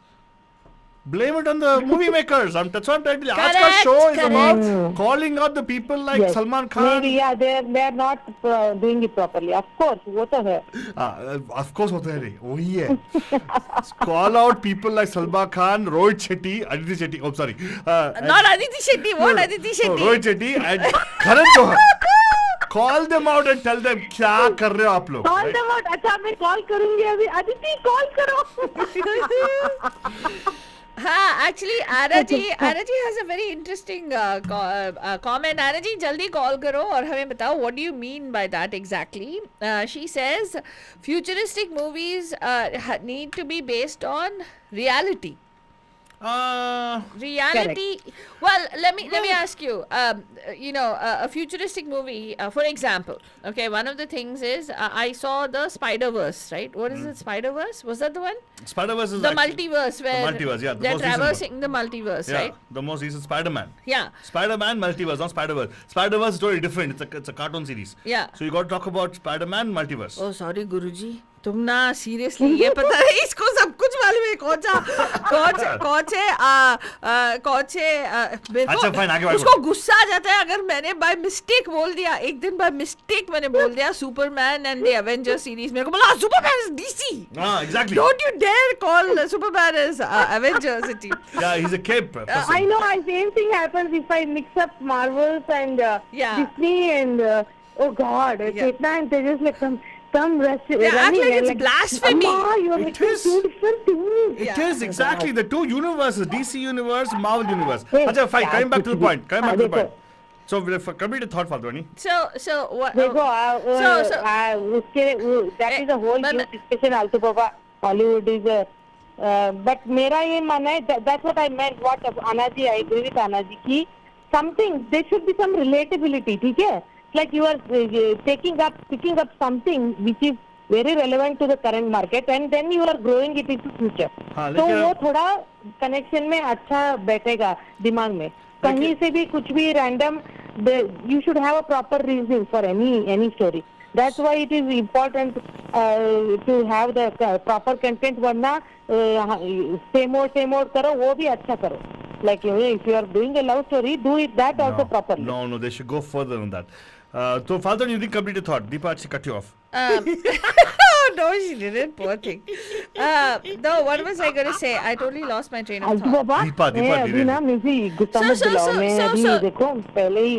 [SPEAKER 4] Blame it on the movie makers. That's what I'm trying to tell you. आज का show is about calling out the people like
[SPEAKER 1] Yes.
[SPEAKER 4] Salman Khan.
[SPEAKER 1] Maybe, yeah, they're not doing it properly. Of course, वो तो है.
[SPEAKER 4] Of course होता है रे, वही है. Call out people like Salman Khan, Rohit Shetty, Aditi Shetty. Oh, sorry.
[SPEAKER 5] Not Aditi Shetty. What Aditi Shetty?
[SPEAKER 4] Rohit Shetty and Karan Johar. Call them out and tell them क्या कर रहे हो आप लोग.
[SPEAKER 1] Call them out. अच्छा मैं call करूंगी अभी. अदिति कॉल करो.
[SPEAKER 5] Actually, Araji has a very interesting comment. Araji, jaldi call karo aur hame batao, what do you mean by that exactly? She says, futuristic movies need to be based on reality. Reality.
[SPEAKER 1] Correct.
[SPEAKER 5] Well, let me ask you. A futuristic movie, for example. Okay, one of the things is I saw the Spider-Verse, right? What is it? Spider-Verse? Was that the one?
[SPEAKER 4] Spider-Verse is
[SPEAKER 5] The
[SPEAKER 4] actually-
[SPEAKER 5] multiverse, where
[SPEAKER 4] the multiverse, yeah, the
[SPEAKER 5] they're
[SPEAKER 4] most recent
[SPEAKER 5] traversing the multiverse,
[SPEAKER 4] Yeah,
[SPEAKER 5] right?
[SPEAKER 4] the most recent Spider-Man.
[SPEAKER 5] Yeah.
[SPEAKER 4] Spider-Man multiverse, not Spider-Verse. Spider-Verse is totally different. It's a cartoon series.
[SPEAKER 5] Yeah.
[SPEAKER 4] So you got to talk about Spider-Man multiverse.
[SPEAKER 5] Oh, sorry, Guruji. तुम ना seriously ये पता है इसको सब कुछ साल में कौन से
[SPEAKER 4] अच्छा, fine, आगे बढ़ो।
[SPEAKER 5] उसको गुस्सा आ जाता है अगर मैंने बाय मिस्टेक बोल दिया, एक दिन बाय मिस्टेक मैंने बोल दिया Superman and the Avenger series, मेरे को बोला सुपरमैन इज डीसी.
[SPEAKER 4] हाँ, exactly.
[SPEAKER 5] Don't you dare call Superman as Avengers team.
[SPEAKER 4] Yeah, he's a cape person.
[SPEAKER 1] I know. Same thing happens if I mix up Marvels and
[SPEAKER 5] Yeah.
[SPEAKER 1] Disney and oh God, Chetna and Tejas like some rush.
[SPEAKER 5] They act
[SPEAKER 1] running
[SPEAKER 5] like
[SPEAKER 1] and
[SPEAKER 5] it's blasphemy.
[SPEAKER 1] Amma, you are
[SPEAKER 4] It
[SPEAKER 1] mixing
[SPEAKER 4] is.
[SPEAKER 1] two different things.
[SPEAKER 4] It is exactly the two universes, DC universe, Marvel universe.
[SPEAKER 1] Yes,
[SPEAKER 4] अच्छा, fine,
[SPEAKER 1] yeah,
[SPEAKER 4] coming back to the point. Coming back to the
[SPEAKER 1] देखो.
[SPEAKER 4] point. So, complete a thought, Faltwani.
[SPEAKER 5] So what?
[SPEAKER 1] देखो उसके that is a whole
[SPEAKER 5] but-
[SPEAKER 1] new discussion also, Papa. Hollywood is but मेरा ये मानना है, that's what I meant. What Anaji, I agree with Anaji कि something, there should be some relatability, ठीक है? Like you are picking up something which is very relevant to the current market and then you are growing it into future.
[SPEAKER 4] हाँ,
[SPEAKER 1] तो
[SPEAKER 4] लेकिन-
[SPEAKER 1] वो थोड़ा connection में अच्छा बैठेगा दिमाग में. कहीं से भी कुछ भी random, you should have a proper reason for any story. That's why it is important to have the proper content. वरना same old करो, वो भी अच्छा करो. Like if you are doing a love story, do it that also properly.
[SPEAKER 4] No, they should go further than that. So, Faltwani, you didn't complete your thought. Deepa actually cut you off.
[SPEAKER 5] No, she didn't. Poor thing. No, what was I going to say? I totally lost my train of
[SPEAKER 1] आज
[SPEAKER 5] thought.
[SPEAKER 1] बाबा
[SPEAKER 4] दीपा,
[SPEAKER 1] मैं अभी
[SPEAKER 4] धीरे।
[SPEAKER 1] ना मुझे गुस्सा मत दिलाओ. मैं अभी देखो पहले ही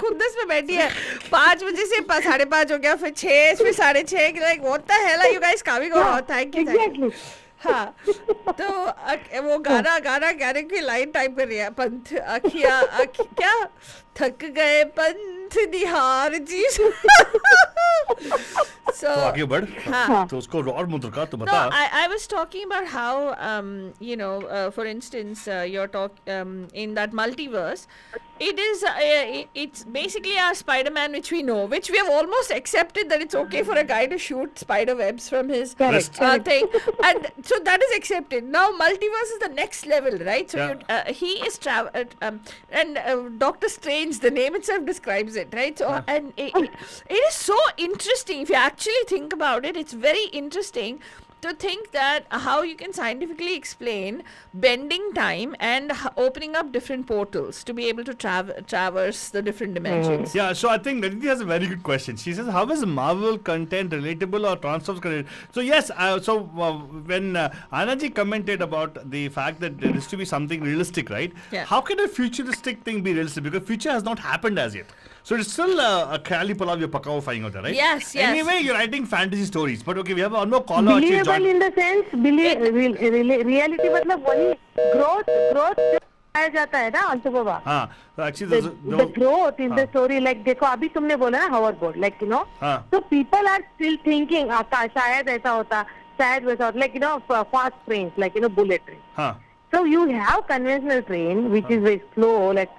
[SPEAKER 5] खुदस में बैठी है 5 बजे से 5:30 हो गया, फिर 6, फिर 6:30. Like what the hell are you guys coming on? Thank you.
[SPEAKER 1] exactly.
[SPEAKER 5] हाँ, तो वो गाने की लाइन टाइप कर रही है. पंथ अखिया क्या थक गए पंथ निहार जी. So
[SPEAKER 4] तो आगे बढ़.
[SPEAKER 5] हाँ.
[SPEAKER 4] तो उसको और मुद्रा तो
[SPEAKER 5] No,
[SPEAKER 4] बता.
[SPEAKER 5] I was talking about how for instance you're in that multiverse, it is it's basically our Spider-Man which we know, which we have almost accepted that it's okay for a guy to shoot spider webs from his
[SPEAKER 1] Correct.
[SPEAKER 5] thing, and so that is accepted. Now multiverse is the next level, right? So
[SPEAKER 4] Yeah.
[SPEAKER 5] he is and Doctor Strange, the name itself describes it, right? So and it is so interesting if you actually think about it. It's very interesting to think that how you can scientifically explain bending time and opening up different portals to be able to traverse the different dimensions.
[SPEAKER 4] Yeah, so I think Naditi has a very good question. She says, how is Marvel content relatable or transforms content? So yes, when Anaji commented about the fact that there is to be something realistic, right?
[SPEAKER 5] Yeah.
[SPEAKER 4] How can a futuristic thing be realistic? Because future has not happened as yet. So it's still a khayali palav you're pakao flying out there, right?
[SPEAKER 5] Yes.
[SPEAKER 4] Anyway, you're writing fantasy stories. But okay, we have one more caller. actually
[SPEAKER 1] Believable
[SPEAKER 4] joined.
[SPEAKER 1] in the sense, reality मतलब वही growth आया जाता है ना अंशु बाबा.
[SPEAKER 4] हाँ, so actually
[SPEAKER 1] The growth in the story, like देखो अभी तुमने बोला ना hoverboard, like
[SPEAKER 4] हाँ.
[SPEAKER 1] so people are still thinking शायद ऐसा होता, शायद वैसा होता, like fast trains, like bullet trains.
[SPEAKER 4] हाँ.
[SPEAKER 1] So you have conventional train which is very slow, like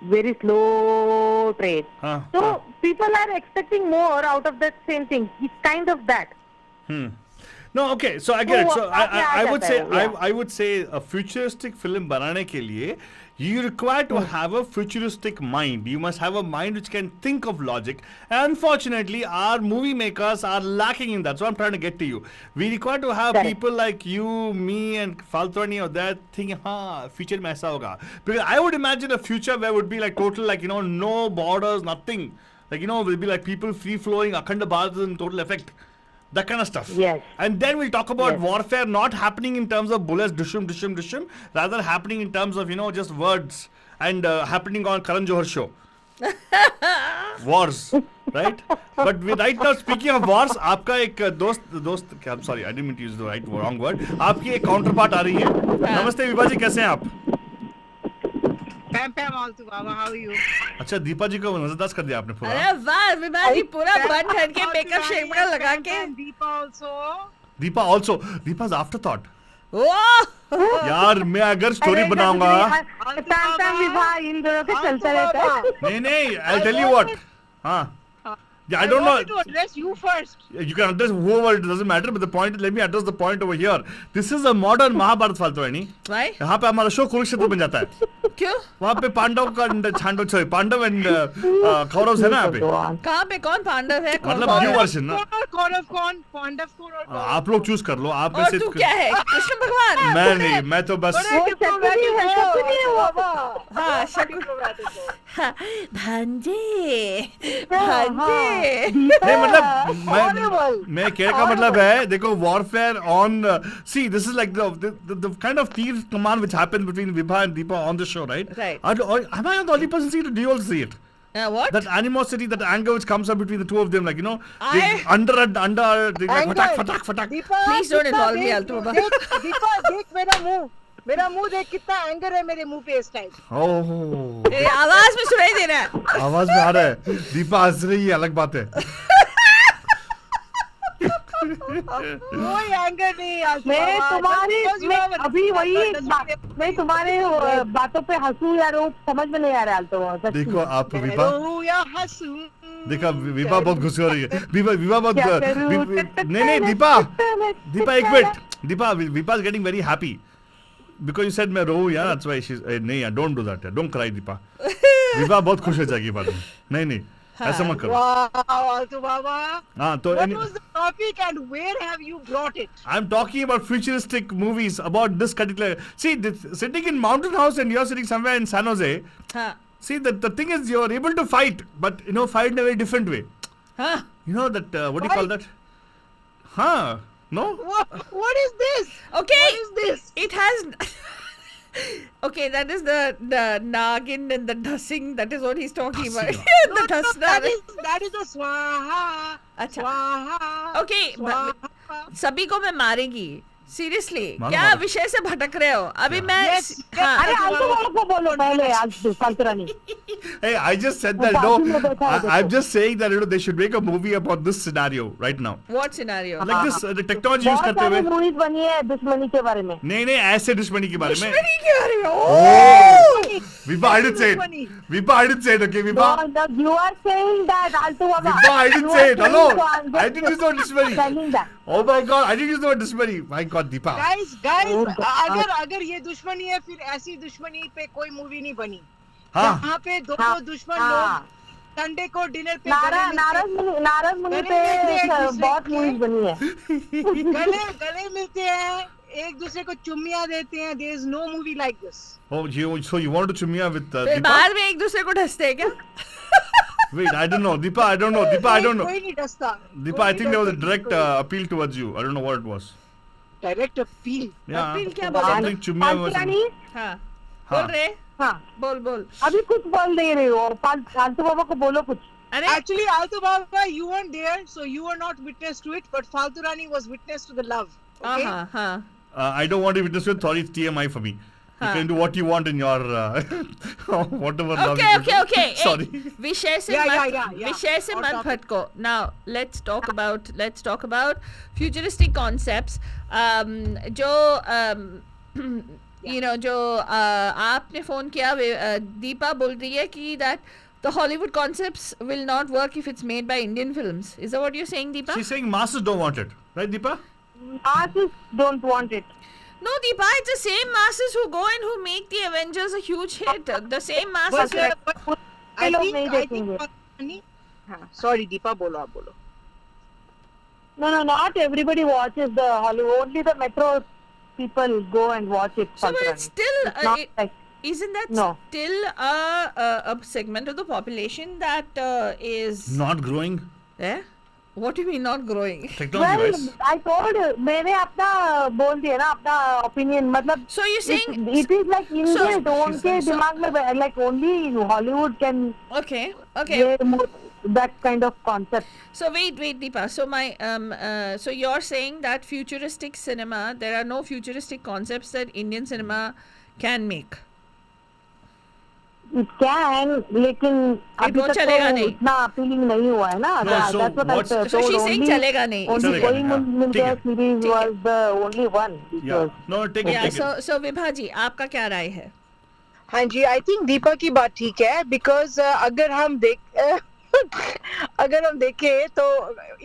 [SPEAKER 1] very slow train. So people are expecting more out of that same thing. It's kind of that.
[SPEAKER 4] No, okay. So I get it. So I would say
[SPEAKER 1] yeah.
[SPEAKER 4] I would say a futuristic film बनाने के लिए you require to have a futuristic mind. You must have a mind which can think of logic. And unfortunately, our movie makers are lacking in that. So I'm trying to get to you. We require to have
[SPEAKER 1] Correct.
[SPEAKER 4] people like you, me, and Faltwani or that thinking, future में ऐसा होगा. Because I would imagine a future where would be like total, like no borders, nothing. Like will be like people free flowing, Akhanda Bharat in total effect. That kind of stuff.
[SPEAKER 1] Yes.
[SPEAKER 4] And then we'll talk about
[SPEAKER 1] Yes.
[SPEAKER 4] warfare not happening in terms of bullets, dushum, rather happening in terms of, just words and happening on Karan Johar show. Wars, right? But right now, speaking of wars, आपका एक दोस्त, I'm sorry, I didn't mean to use the wrong word. आपकी एक counterpart आ रही है. नमस्ते विभा जी, कैसे हैं आप?
[SPEAKER 6] Pam also, Baba, how are you?
[SPEAKER 4] अच्छा, दीपा जी को नजरअंदाज कर दिया आपने पूरा.
[SPEAKER 5] अरे वाह विभा जी, पूरा बन ठन के मेकअप शेकअप लगा के.
[SPEAKER 6] Deepa also.
[SPEAKER 4] Deepa's afterthought.
[SPEAKER 5] ओह
[SPEAKER 4] यार मैं अगर स्टोरी बनाऊंगा.
[SPEAKER 1] ताम विवाह इन दोनों का चलता रहता है.
[SPEAKER 4] नहीं, I'll tell you what. हाँ. Yeah, I don't know.
[SPEAKER 6] wanted to address you first.
[SPEAKER 4] You can address whoever, it doesn't matter, but the point is, let me address the point over here. This is a modern Mahabharat Faltwani.
[SPEAKER 5] Why?
[SPEAKER 4] यहाँ पे हमारा show Kurukshetra बन जाता है.
[SPEAKER 5] क्यों?
[SPEAKER 4] वहाँ पे Pandav and Kaurava है ना यहाँ पे.
[SPEAKER 5] कहाँ पे कौन पांडव है? कौन
[SPEAKER 4] मतलब
[SPEAKER 5] कौरव
[SPEAKER 4] न्यू
[SPEAKER 5] है?
[SPEAKER 4] वर्जन ना.
[SPEAKER 6] कौन और कौन?
[SPEAKER 4] आप लोग चूज कर लो, आप में
[SPEAKER 5] और
[SPEAKER 4] से
[SPEAKER 5] तू क्या है, कृष्ण भगवान?
[SPEAKER 4] मैं नहीं, मैं तो बस
[SPEAKER 6] बड़े diplomatic हो, बाबा।
[SPEAKER 5] हाँ,
[SPEAKER 6] बड़े diplomatic हो।
[SPEAKER 5] हाँ, भांजे भांजे।
[SPEAKER 4] नहीं मतलब मैं कहने का मतलब है, देखो warfare on see this is like the kind of tear command which happened between Vibha and Deepa on the show, right?
[SPEAKER 5] Right.
[SPEAKER 4] Am I the only person seeing it? Do you all see it?
[SPEAKER 5] What?
[SPEAKER 4] That animosity, that anger which comes up between the two of them, like, you know,
[SPEAKER 5] I-
[SPEAKER 4] they, under they like,
[SPEAKER 6] Anger.
[SPEAKER 4] fatak.
[SPEAKER 6] Deepa,
[SPEAKER 5] Please don't
[SPEAKER 6] Deepa,
[SPEAKER 5] involve me,
[SPEAKER 6] देख,
[SPEAKER 5] Altu Baba.
[SPEAKER 6] Deepa देख मेरा मुंह देख कितना anger है मेरे मुंह पे इस टाइम।
[SPEAKER 4] Oh,
[SPEAKER 5] तेरी आवाज में सुनाई दे रहा है।
[SPEAKER 4] आवाज में आ रहा है, दीपा हंस रही है, अलग बात है।
[SPEAKER 6] कोई एंगर नहीं आज
[SPEAKER 1] मैं
[SPEAKER 6] बाबा,
[SPEAKER 1] तुम्हारे
[SPEAKER 6] just because you
[SPEAKER 1] मैं
[SPEAKER 6] have a
[SPEAKER 1] अभी वही
[SPEAKER 6] different
[SPEAKER 1] मैं तुम्हारे बातों पे हंसू या रो समझ में नहीं आ रहा है तो
[SPEAKER 4] देखो आप
[SPEAKER 6] मैं
[SPEAKER 4] विभा,
[SPEAKER 6] रोऊं या हंसूं।
[SPEAKER 4] देखा विभा बहुत गुस्से हो रही है, विभा बहुत
[SPEAKER 1] क्या करूं?
[SPEAKER 4] नहीं दीपा एक minute, Deepa Vibha is getting very happy because you said मैं रो यार, that's why she's नहीं यार, don't do that यार, don't cry दीपा। विभा बहुत खुश हो जाएगी बाद में, नहीं ऐसा मत करो।
[SPEAKER 6] वाह आल्तू बाबा।
[SPEAKER 4] हाँ तो
[SPEAKER 6] What was the topic and where have you brought it?
[SPEAKER 4] I'm talking about futuristic movies, about this particular. See, sitting in Mountain House and you're sitting somewhere in San Jose.
[SPEAKER 5] हाँ,
[SPEAKER 4] See, the thing is, you're able to fight, but you know, fight in a very different way.
[SPEAKER 5] हाँ,
[SPEAKER 4] You know that what do you call that? Huh? No?
[SPEAKER 6] What is this?
[SPEAKER 5] okay.
[SPEAKER 6] What is this?
[SPEAKER 5] It has. Okay, that is the Nagin and the Dhasing. That is what he's talking about. The Dhasna.
[SPEAKER 6] That is the swaha.
[SPEAKER 5] अच्छा.
[SPEAKER 6] Swaha.
[SPEAKER 5] Okay,
[SPEAKER 6] Swaha.
[SPEAKER 5] सभी को मैं मारेगी। Seriously
[SPEAKER 4] मारो,
[SPEAKER 5] क्या
[SPEAKER 4] मारो।
[SPEAKER 5] विषय से भटक रहे हो अभी? मैं
[SPEAKER 6] Yes,
[SPEAKER 5] हाँ,
[SPEAKER 1] अरे आलतू वालों को बोलो पहले आज फालतूरानी।
[SPEAKER 4] Hey, I just said that.
[SPEAKER 1] बाजू
[SPEAKER 4] No,
[SPEAKER 1] में बैठा है,
[SPEAKER 4] I'm
[SPEAKER 1] देखो।
[SPEAKER 4] just saying that you know they should make a movie about this scenario right now.
[SPEAKER 5] what scenario?
[SPEAKER 4] Like this, the technology use
[SPEAKER 1] बहुत
[SPEAKER 4] करते
[SPEAKER 1] सारी
[SPEAKER 4] हुए।
[SPEAKER 1] मूवीज बनी है दुश्मनी के बारे में।
[SPEAKER 4] नहीं ऐसे दुश्मनी के बारे में।
[SPEAKER 5] दुश्मनी के बारे में।
[SPEAKER 4] Oh, Viva, I didn't say it.
[SPEAKER 6] Funny.
[SPEAKER 4] Viva, I didn't say it. Okay, Viva.
[SPEAKER 1] You are saying that Altu Baba.
[SPEAKER 4] Viva, I didn't
[SPEAKER 1] You
[SPEAKER 4] say
[SPEAKER 1] are
[SPEAKER 4] it. Hello.
[SPEAKER 1] saying so, I'm just
[SPEAKER 4] I didn't use the word dushmani.
[SPEAKER 1] telling that.
[SPEAKER 4] Oh my God, I didn't use the word dushmani. My God, Deepa.
[SPEAKER 6] Guys, अगर ये दुश्मनी है फिर ऐसी दुश्मनी पे कोई movie नहीं बनी।
[SPEAKER 4] हाँ,
[SPEAKER 6] जहाँ पे दो
[SPEAKER 1] हाँ,
[SPEAKER 6] दुश्मन
[SPEAKER 1] हाँ।
[SPEAKER 6] लोग संडे को डिनर पे
[SPEAKER 1] नाराज मुनि पे बहुत मूवीज बनी है।
[SPEAKER 6] गले मिलते हैं, एक दूसरे को चुम्मियां देते हैं। There is no movie like this.
[SPEAKER 4] oh, so you wanted to chumia with
[SPEAKER 5] फिर
[SPEAKER 4] Deepa?
[SPEAKER 5] बाहर में एक दूसरे को ढसते हैं क्या?
[SPEAKER 4] Wait, I don't know. Deepa, I don't know. Deepa, I don't know.
[SPEAKER 6] कोई नहीं डसता।
[SPEAKER 4] Deepa, I think there was a direct appeal towards you. I don't know what it was.
[SPEAKER 6] Direct appeal.
[SPEAKER 4] Yeah,
[SPEAKER 5] Appeal क्या बोला?
[SPEAKER 4] something chumia was.
[SPEAKER 1] फालतूरानी
[SPEAKER 5] हाँ,
[SPEAKER 4] हाँ।
[SPEAKER 5] बोल रहे?
[SPEAKER 1] हाँ
[SPEAKER 5] बोल।
[SPEAKER 1] अभी कुछ बोल दे रहे हो, फालतू बाबा को बोलो कुछ।
[SPEAKER 5] अरे
[SPEAKER 6] Actually, Altu Baba, you weren't there, so you were not witness to it. But Faltu Rani was witness to the love. Okay.
[SPEAKER 5] हाँ हाँ
[SPEAKER 4] I don't want to witness it. Sorry, it's TMI for me. You
[SPEAKER 5] हाँ.
[SPEAKER 4] can do what you want in your whatever love. you
[SPEAKER 5] Okay.
[SPEAKER 4] can do. Sorry.
[SPEAKER 5] विषय से
[SPEAKER 6] Yeah.
[SPEAKER 5] विषय से
[SPEAKER 6] Hot
[SPEAKER 5] मत
[SPEAKER 6] topic.
[SPEAKER 5] भटको. Now let's talk about futuristic concepts. जो you know जो आपने phone किया, दीपा बोल रही है कि that the Hollywood concepts will not work if it's made by Indian films. Is that what you're saying, Deepa?
[SPEAKER 4] She's saying masses don't want it, right, Deepa?
[SPEAKER 1] Masses don't want it.
[SPEAKER 5] No, Deepa, it's the same masses who go and who make the Avengers a huge hit. The same masses.
[SPEAKER 6] But I
[SPEAKER 1] लोग
[SPEAKER 6] think
[SPEAKER 1] नहीं देखेंगे।
[SPEAKER 6] Faltu Rani. हाँ, sorry, Deepa, बोलो आप बोलो।
[SPEAKER 1] No, not everybody watches the Hollywood. Only the metro people go and watch it.
[SPEAKER 5] So, but it's still,
[SPEAKER 1] It's not like
[SPEAKER 5] isn't that
[SPEAKER 1] No.
[SPEAKER 5] still a segment of the population that is
[SPEAKER 4] Not growing.
[SPEAKER 5] eh? What do you mean not growing?
[SPEAKER 4] Technology
[SPEAKER 1] well,
[SPEAKER 4] wise.
[SPEAKER 1] I told you, मैंने अपना बोल दिया ना अपना opinion मतलब.
[SPEAKER 5] So you're saying
[SPEAKER 1] it is like Indian. उनके
[SPEAKER 5] so-
[SPEAKER 1] दिमाग में like only Hollywood can
[SPEAKER 5] okay.
[SPEAKER 1] get more that kind of concept.
[SPEAKER 5] So wait, Deepa. So my so you're saying that futuristic cinema, there are no futuristic concepts that Indian cinema can make.
[SPEAKER 1] It can, लेकिन अभी
[SPEAKER 5] वो
[SPEAKER 1] तक
[SPEAKER 5] चलेगा
[SPEAKER 1] तो
[SPEAKER 5] नहीं।
[SPEAKER 1] इतना appealing नहीं हुआ है ना.
[SPEAKER 4] No, so
[SPEAKER 1] That's what I
[SPEAKER 4] what's-
[SPEAKER 1] told.
[SPEAKER 5] So she's saying
[SPEAKER 1] only
[SPEAKER 5] चलेगा नहीं.
[SPEAKER 1] only
[SPEAKER 4] चलेगा
[SPEAKER 1] कोई
[SPEAKER 4] नहीं, हाँ,
[SPEAKER 1] मिल
[SPEAKER 4] ठीक
[SPEAKER 1] गया
[SPEAKER 4] है,
[SPEAKER 1] series
[SPEAKER 5] ठीक है.
[SPEAKER 1] was the only one.
[SPEAKER 4] Yeah. No, take
[SPEAKER 5] Yeah.
[SPEAKER 4] it.
[SPEAKER 5] So Vibha जी, आपका क्या राय है?
[SPEAKER 6] हाँ जी, I think दीपा की बात ठीक है because अगर हम देखें तो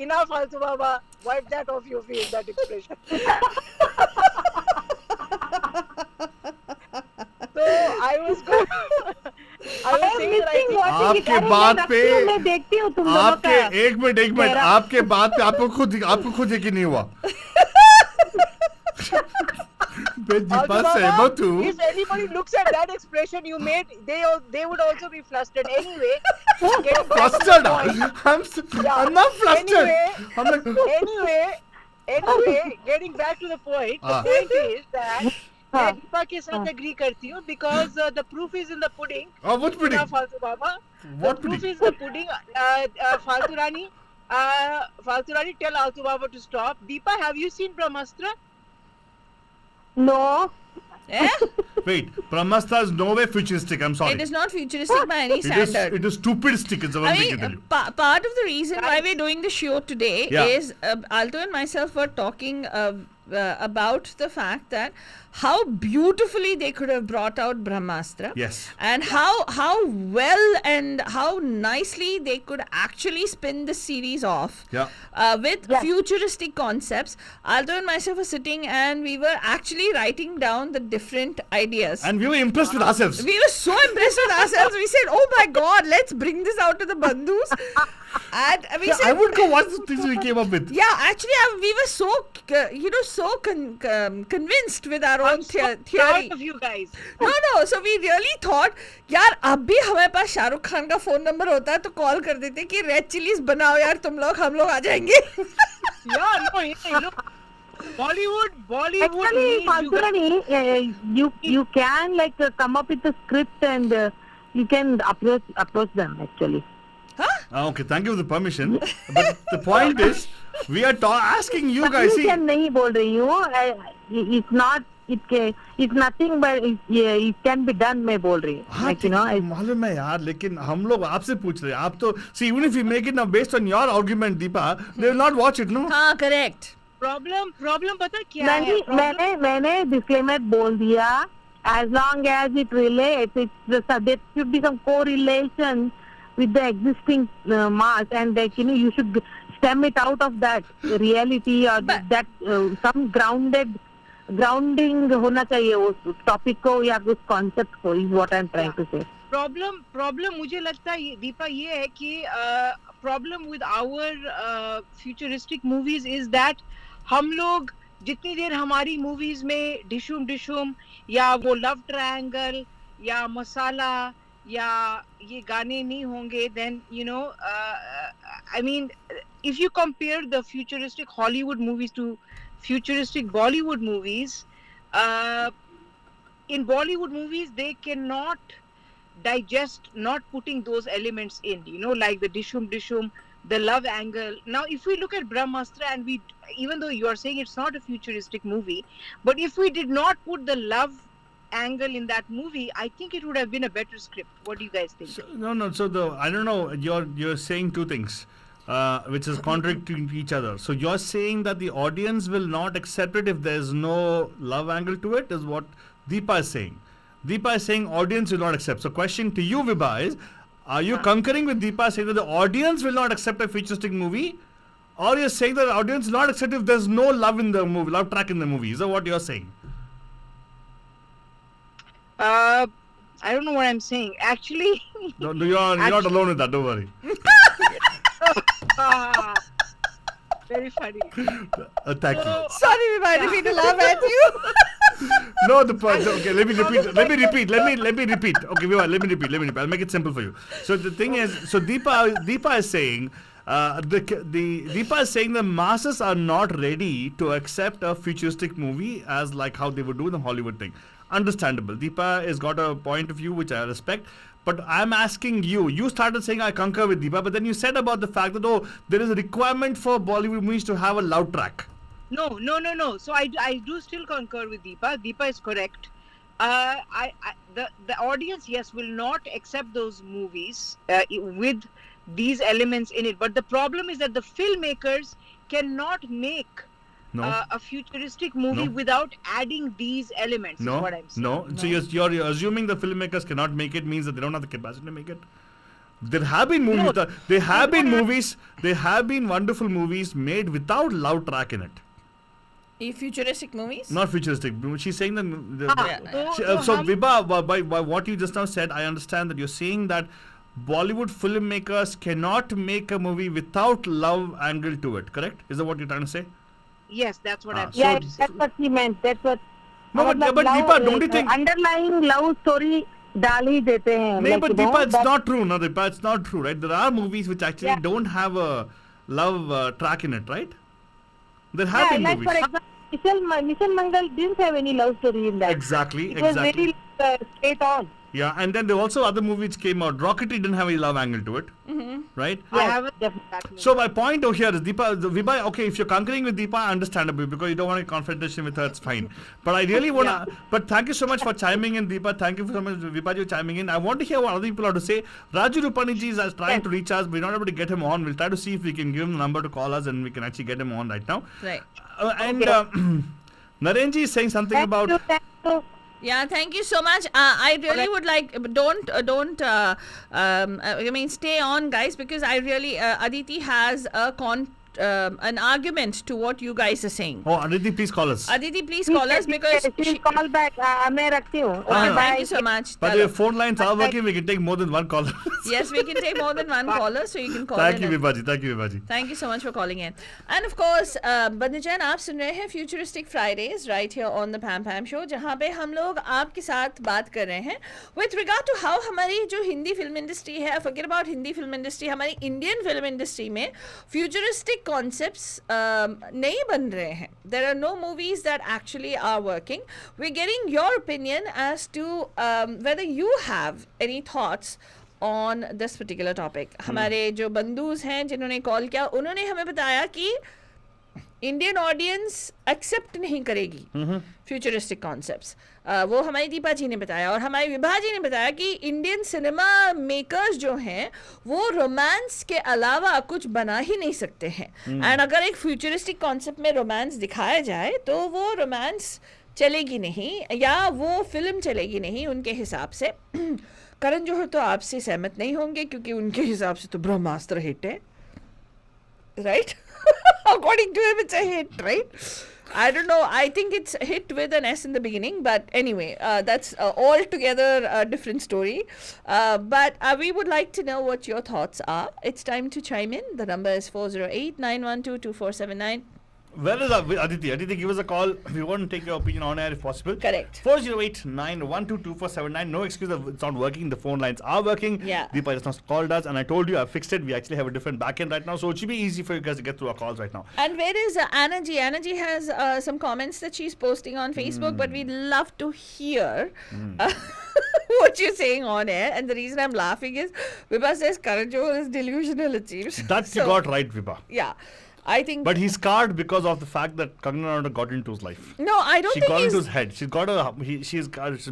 [SPEAKER 6] enough Faltu Baba, wipe that off your face, that expression. So I was going I was saying that I think
[SPEAKER 4] आपके बात पे
[SPEAKER 1] मैं देखती हूँ तुम दोनों
[SPEAKER 4] आपके
[SPEAKER 1] का
[SPEAKER 4] एक मिनट आपके बात पे आपको खुद यकीन नहीं हुआ मैं दीपा सहमत हूँ
[SPEAKER 6] if anybody looks at that expression you made, they would also be flustered. Anyway, getting back to
[SPEAKER 4] flustered
[SPEAKER 6] the point.
[SPEAKER 4] I'm not flustered I'm like
[SPEAKER 6] Anyway, getting back to the point, the point is that मैं दीपा के साथ agree करती हूँ because the proof is in the pudding.
[SPEAKER 4] what pudding
[SPEAKER 6] ना फालतू बाबा.
[SPEAKER 4] What
[SPEAKER 6] The proof
[SPEAKER 4] pudding?
[SPEAKER 6] is the pudding. फालतू रानी, tell Altu Baba to stop. Deepa, have you seen Brahmastra?
[SPEAKER 1] no
[SPEAKER 5] Eh?
[SPEAKER 4] wait Brahmastra is no way futuristic I'm sorry
[SPEAKER 5] It is not futuristic by any standard.
[SPEAKER 4] it is stupidistic is the one
[SPEAKER 5] I
[SPEAKER 4] thing I tell
[SPEAKER 5] mean,
[SPEAKER 4] you
[SPEAKER 5] part of the reason why we're doing the show today
[SPEAKER 4] Yeah.
[SPEAKER 5] is Alto and myself were talking about the fact that how beautifully they could have brought out Brahmastra.
[SPEAKER 4] yes
[SPEAKER 5] And how well and how nicely they could actually spin the series off with futuristic concepts. Aldo and myself were sitting and we were actually writing down the different ideas.
[SPEAKER 4] and we were impressed with ourselves
[SPEAKER 5] We were so impressed with ourselves. We said, "Oh my God, let's bring this out to the bandhus." And we said,
[SPEAKER 4] I would go watch the things we came up with
[SPEAKER 5] yeah, actually, we were so convinced with our own
[SPEAKER 6] I'm so
[SPEAKER 5] theory.
[SPEAKER 6] proud of you guys.
[SPEAKER 5] No. So we really thought, यार अब भी हमारे पास शाहरुख खान का phone number होता है तो call कर देते कि रेड चिलीज बनाओ यार तुम लोग हम लोग आ जाएंगे.
[SPEAKER 6] Yeah, no, hey, look. Bollywood
[SPEAKER 1] actually
[SPEAKER 6] needs you guys.
[SPEAKER 1] Falguni, you can like come up with a script and you can approach them actually.
[SPEAKER 4] okay thank you for the permission but the point is we are asking you guys see
[SPEAKER 1] can नहीं बोल रही हूँ it's not it's nothing but it can be done मैं बोल रही हूँ like you know
[SPEAKER 4] मालूम है यार लेकिन हम लोग आपसे पूछ रहे हैं आप तो see even if you make it now based on your argument Deepa they will not watch it no
[SPEAKER 5] हाँ correct.
[SPEAKER 6] Problem पता क्या है?
[SPEAKER 1] मैंने disclaimer बोल दिया as long as it relates there should be some correlation with the existing mass and like you know you should stem it out of that reality or that some grounding होना चाहिए उस topic को या उस concept को is what I'm trying to say.
[SPEAKER 6] Problem मुझे लगता है दीपा ये है कि problem with our futuristic movies is that हम लोग जितनी देर हमारी movies में डिशुम या वो love triangle या मसाला या ये गाने नहीं होंगे then you know I mean if you compare the futuristic Hollywood movies to futuristic Bollywood movies in Bollywood movies they cannot digest not putting those elements in you know like the dishum the love angle. Now if we look at Brahmastra and we even though you are saying it's not a futuristic movie but if we did not put the love angle in that movie I think it would have been a better script. What do you guys think?
[SPEAKER 4] So I don't know you're saying two things which is contradicting each other. So you're saying that the audience will not accept it if there's no love angle to it is what Deepa is saying. Deepa is saying audience will not accept. So question to you Vibha is are you concurring with Deepa saying that the audience will not accept a futuristic movie or you're saying that the audience will not accept if there's no love in the movie, love track in the movie? Is that what you're saying?
[SPEAKER 6] I don't know what I'm saying. Actually,
[SPEAKER 4] you're not alone with that. Don't worry.
[SPEAKER 6] Very funny.
[SPEAKER 4] Thank you.
[SPEAKER 5] Sorry, we might have to laugh at you.
[SPEAKER 4] No, the point. Okay, let me repeat. Okay, Vibha, let me repeat. I'll make it simple for you. So the thing is, so Deepa is saying, Deepa is saying the masses are not ready to accept a futuristic movie as like how they would do the Hollywood thing. Understandable. Deepa has got a point of view which I respect. But I'm asking you, you started saying I concur with Deepa, but then you said about the fact that, there is a requirement for Bollywood movies to have a loud track.
[SPEAKER 6] No. So I do still concur with Deepa. Deepa is correct. The audience, yes, will not accept those movies with these elements in it. But the problem is that the filmmakers cannot make a futuristic movie without adding these elements. Is what I'm saying.
[SPEAKER 4] No. So you're assuming the filmmakers cannot make it means that they don't have the capacity to make it. There have been movies. There have been wonderful movies made without loud track in it.
[SPEAKER 5] Futuristic movies?
[SPEAKER 4] Not futuristic. She's saying that.
[SPEAKER 5] Yeah.
[SPEAKER 4] So Vibha, by what you just now said, I understand that you're saying that Bollywood filmmakers cannot make a movie without love angle to it. Correct? Is that what you're trying to say?
[SPEAKER 6] Yes, that's what I'm
[SPEAKER 4] So-
[SPEAKER 1] Yeah, that's what she meant. That's what.
[SPEAKER 4] No, but Deepa, don't you think?
[SPEAKER 1] Underlying love story डाल ही देते हैं.
[SPEAKER 4] No,
[SPEAKER 1] like,
[SPEAKER 4] but
[SPEAKER 1] you know,
[SPEAKER 4] Deepa, it's
[SPEAKER 1] that-
[SPEAKER 4] not true. No, Deepa, it's not true, right? There are movies which actually
[SPEAKER 1] Yeah.
[SPEAKER 4] don't have a love track in it, right? There have
[SPEAKER 1] Yeah,
[SPEAKER 4] been
[SPEAKER 1] like
[SPEAKER 4] movies.
[SPEAKER 1] for example, Mission Mangal didn't have any love story in that.
[SPEAKER 4] Exactly,
[SPEAKER 1] It was
[SPEAKER 4] exactly.
[SPEAKER 1] very straight on.
[SPEAKER 4] Yeah, and then there were also other movies which came out. Rocketry didn't have any love angle to it, right?
[SPEAKER 6] I haven't
[SPEAKER 1] Definitely.
[SPEAKER 4] So my point over here is Vibha, okay, if you're concurring with Deepa, understandable, because you don't want a confrontation with her, it's fine. But I really want to, but thank you so much for chiming in, Deepa. Thank you so much, Vibha, for chiming in. I want to hear what other people have to say. Raju Rupaniji is trying to reach us. We're not able to get him on. We'll try to see if we can give him the number to call us and we can actually get him on right now.
[SPEAKER 5] Right.
[SPEAKER 4] And Narenji is saying something
[SPEAKER 1] Thank
[SPEAKER 4] about...
[SPEAKER 1] you, thank you.
[SPEAKER 5] Yeah, thank you so much. I really would like I mean, stay on, guys, because I really Aditi has an argument to what you guys are saying.
[SPEAKER 4] Oh, Aditi, please call us.
[SPEAKER 5] Aditi, please call us because
[SPEAKER 1] She'll call back. मैं रखती हूँ.
[SPEAKER 4] हाँ.
[SPEAKER 1] Okay, bye.
[SPEAKER 5] thank you so much.
[SPEAKER 4] But
[SPEAKER 5] Chalo.
[SPEAKER 4] if phone lines are working, we can take more than one caller.
[SPEAKER 5] Yes, we can take more than one caller, so you can call
[SPEAKER 4] Thank
[SPEAKER 5] in.
[SPEAKER 4] you,
[SPEAKER 5] and-
[SPEAKER 4] Vibhaji. Thank you, Vibhaji.
[SPEAKER 5] Thank you so much for calling in. And of course, बंधुजन आप सुन रहे हैं Futuristic Fridays right here on the Pam Pam Show, जहाँ पे हम लोग आपके साथ बात कर रहे हैं with regard to how हमारी जो हिंदी फिल्म इंडस्ट्री है, forget about Hindi film industry, हमारी इंडियन फिल्म इंडस्ट्री में futuristic concepts नहीं बन रहे हैं. There are no movies that actually are working. We're getting your opinion as to whether you have any thoughts on this particular topic. हमारे जो बंधुज हैं जिन्होंने कॉल किया, उन्होंने हमें बताया कि इंडियन ऑडियंस एक्सेप्ट नहीं करेगी फ्यूचरिस्टिक कॉन्सेप्ट्स. वो हमारी दीपा जी ने बताया और हमारी विभा जी ने बताया कि इंडियन सिनेमा मेकर्स जो हैं वो रोमांस के अलावा कुछ बना ही नहीं सकते हैं. एंड अगर एक फ्यूचरिस्टिक कॉन्सेप्ट में रोमांस दिखाया जाए तो वो रोमांस चलेगी नहीं या वो फिल्म चलेगी नहीं उनके हिसाब से. करण जौहर तो आपसे सहमत नहीं होंगे क्योंकि उनके हिसाब से तो ब्रह्मास्त्र हिट है, right? According to him, it's a hit, right? I don't know. I think it's a hit with an S in the beginning, but anyway, that's altogether a different story. But we would like to know what your thoughts are. It's time to chime in. The number is 408-912-2479.
[SPEAKER 4] Where is Aditi? Aditi, give us a call. We want to take your opinion on air if possible.
[SPEAKER 5] Correct.
[SPEAKER 4] 408-912-2479. No excuse that it's not working. The phone lines are working.
[SPEAKER 5] Yeah.
[SPEAKER 4] Deepa just now called us and I told you I fixed it. We actually have a different backend right now. So it should be easy for you guys to get through our calls right now.
[SPEAKER 5] And where is Anna G? Anna G has some comments that she's posting on Facebook, but we'd love to hear what you're saying on air. And the reason I'm laughing is Vibha says Karan Johar is delusional, it seems.
[SPEAKER 4] That you got right, Vibha.
[SPEAKER 5] Yeah. I think.
[SPEAKER 4] But he's scarred because of the fact that Kangana Ranaut got into his life.
[SPEAKER 5] No, I don't
[SPEAKER 4] She
[SPEAKER 5] think
[SPEAKER 4] got
[SPEAKER 5] he's.
[SPEAKER 4] into his head. She's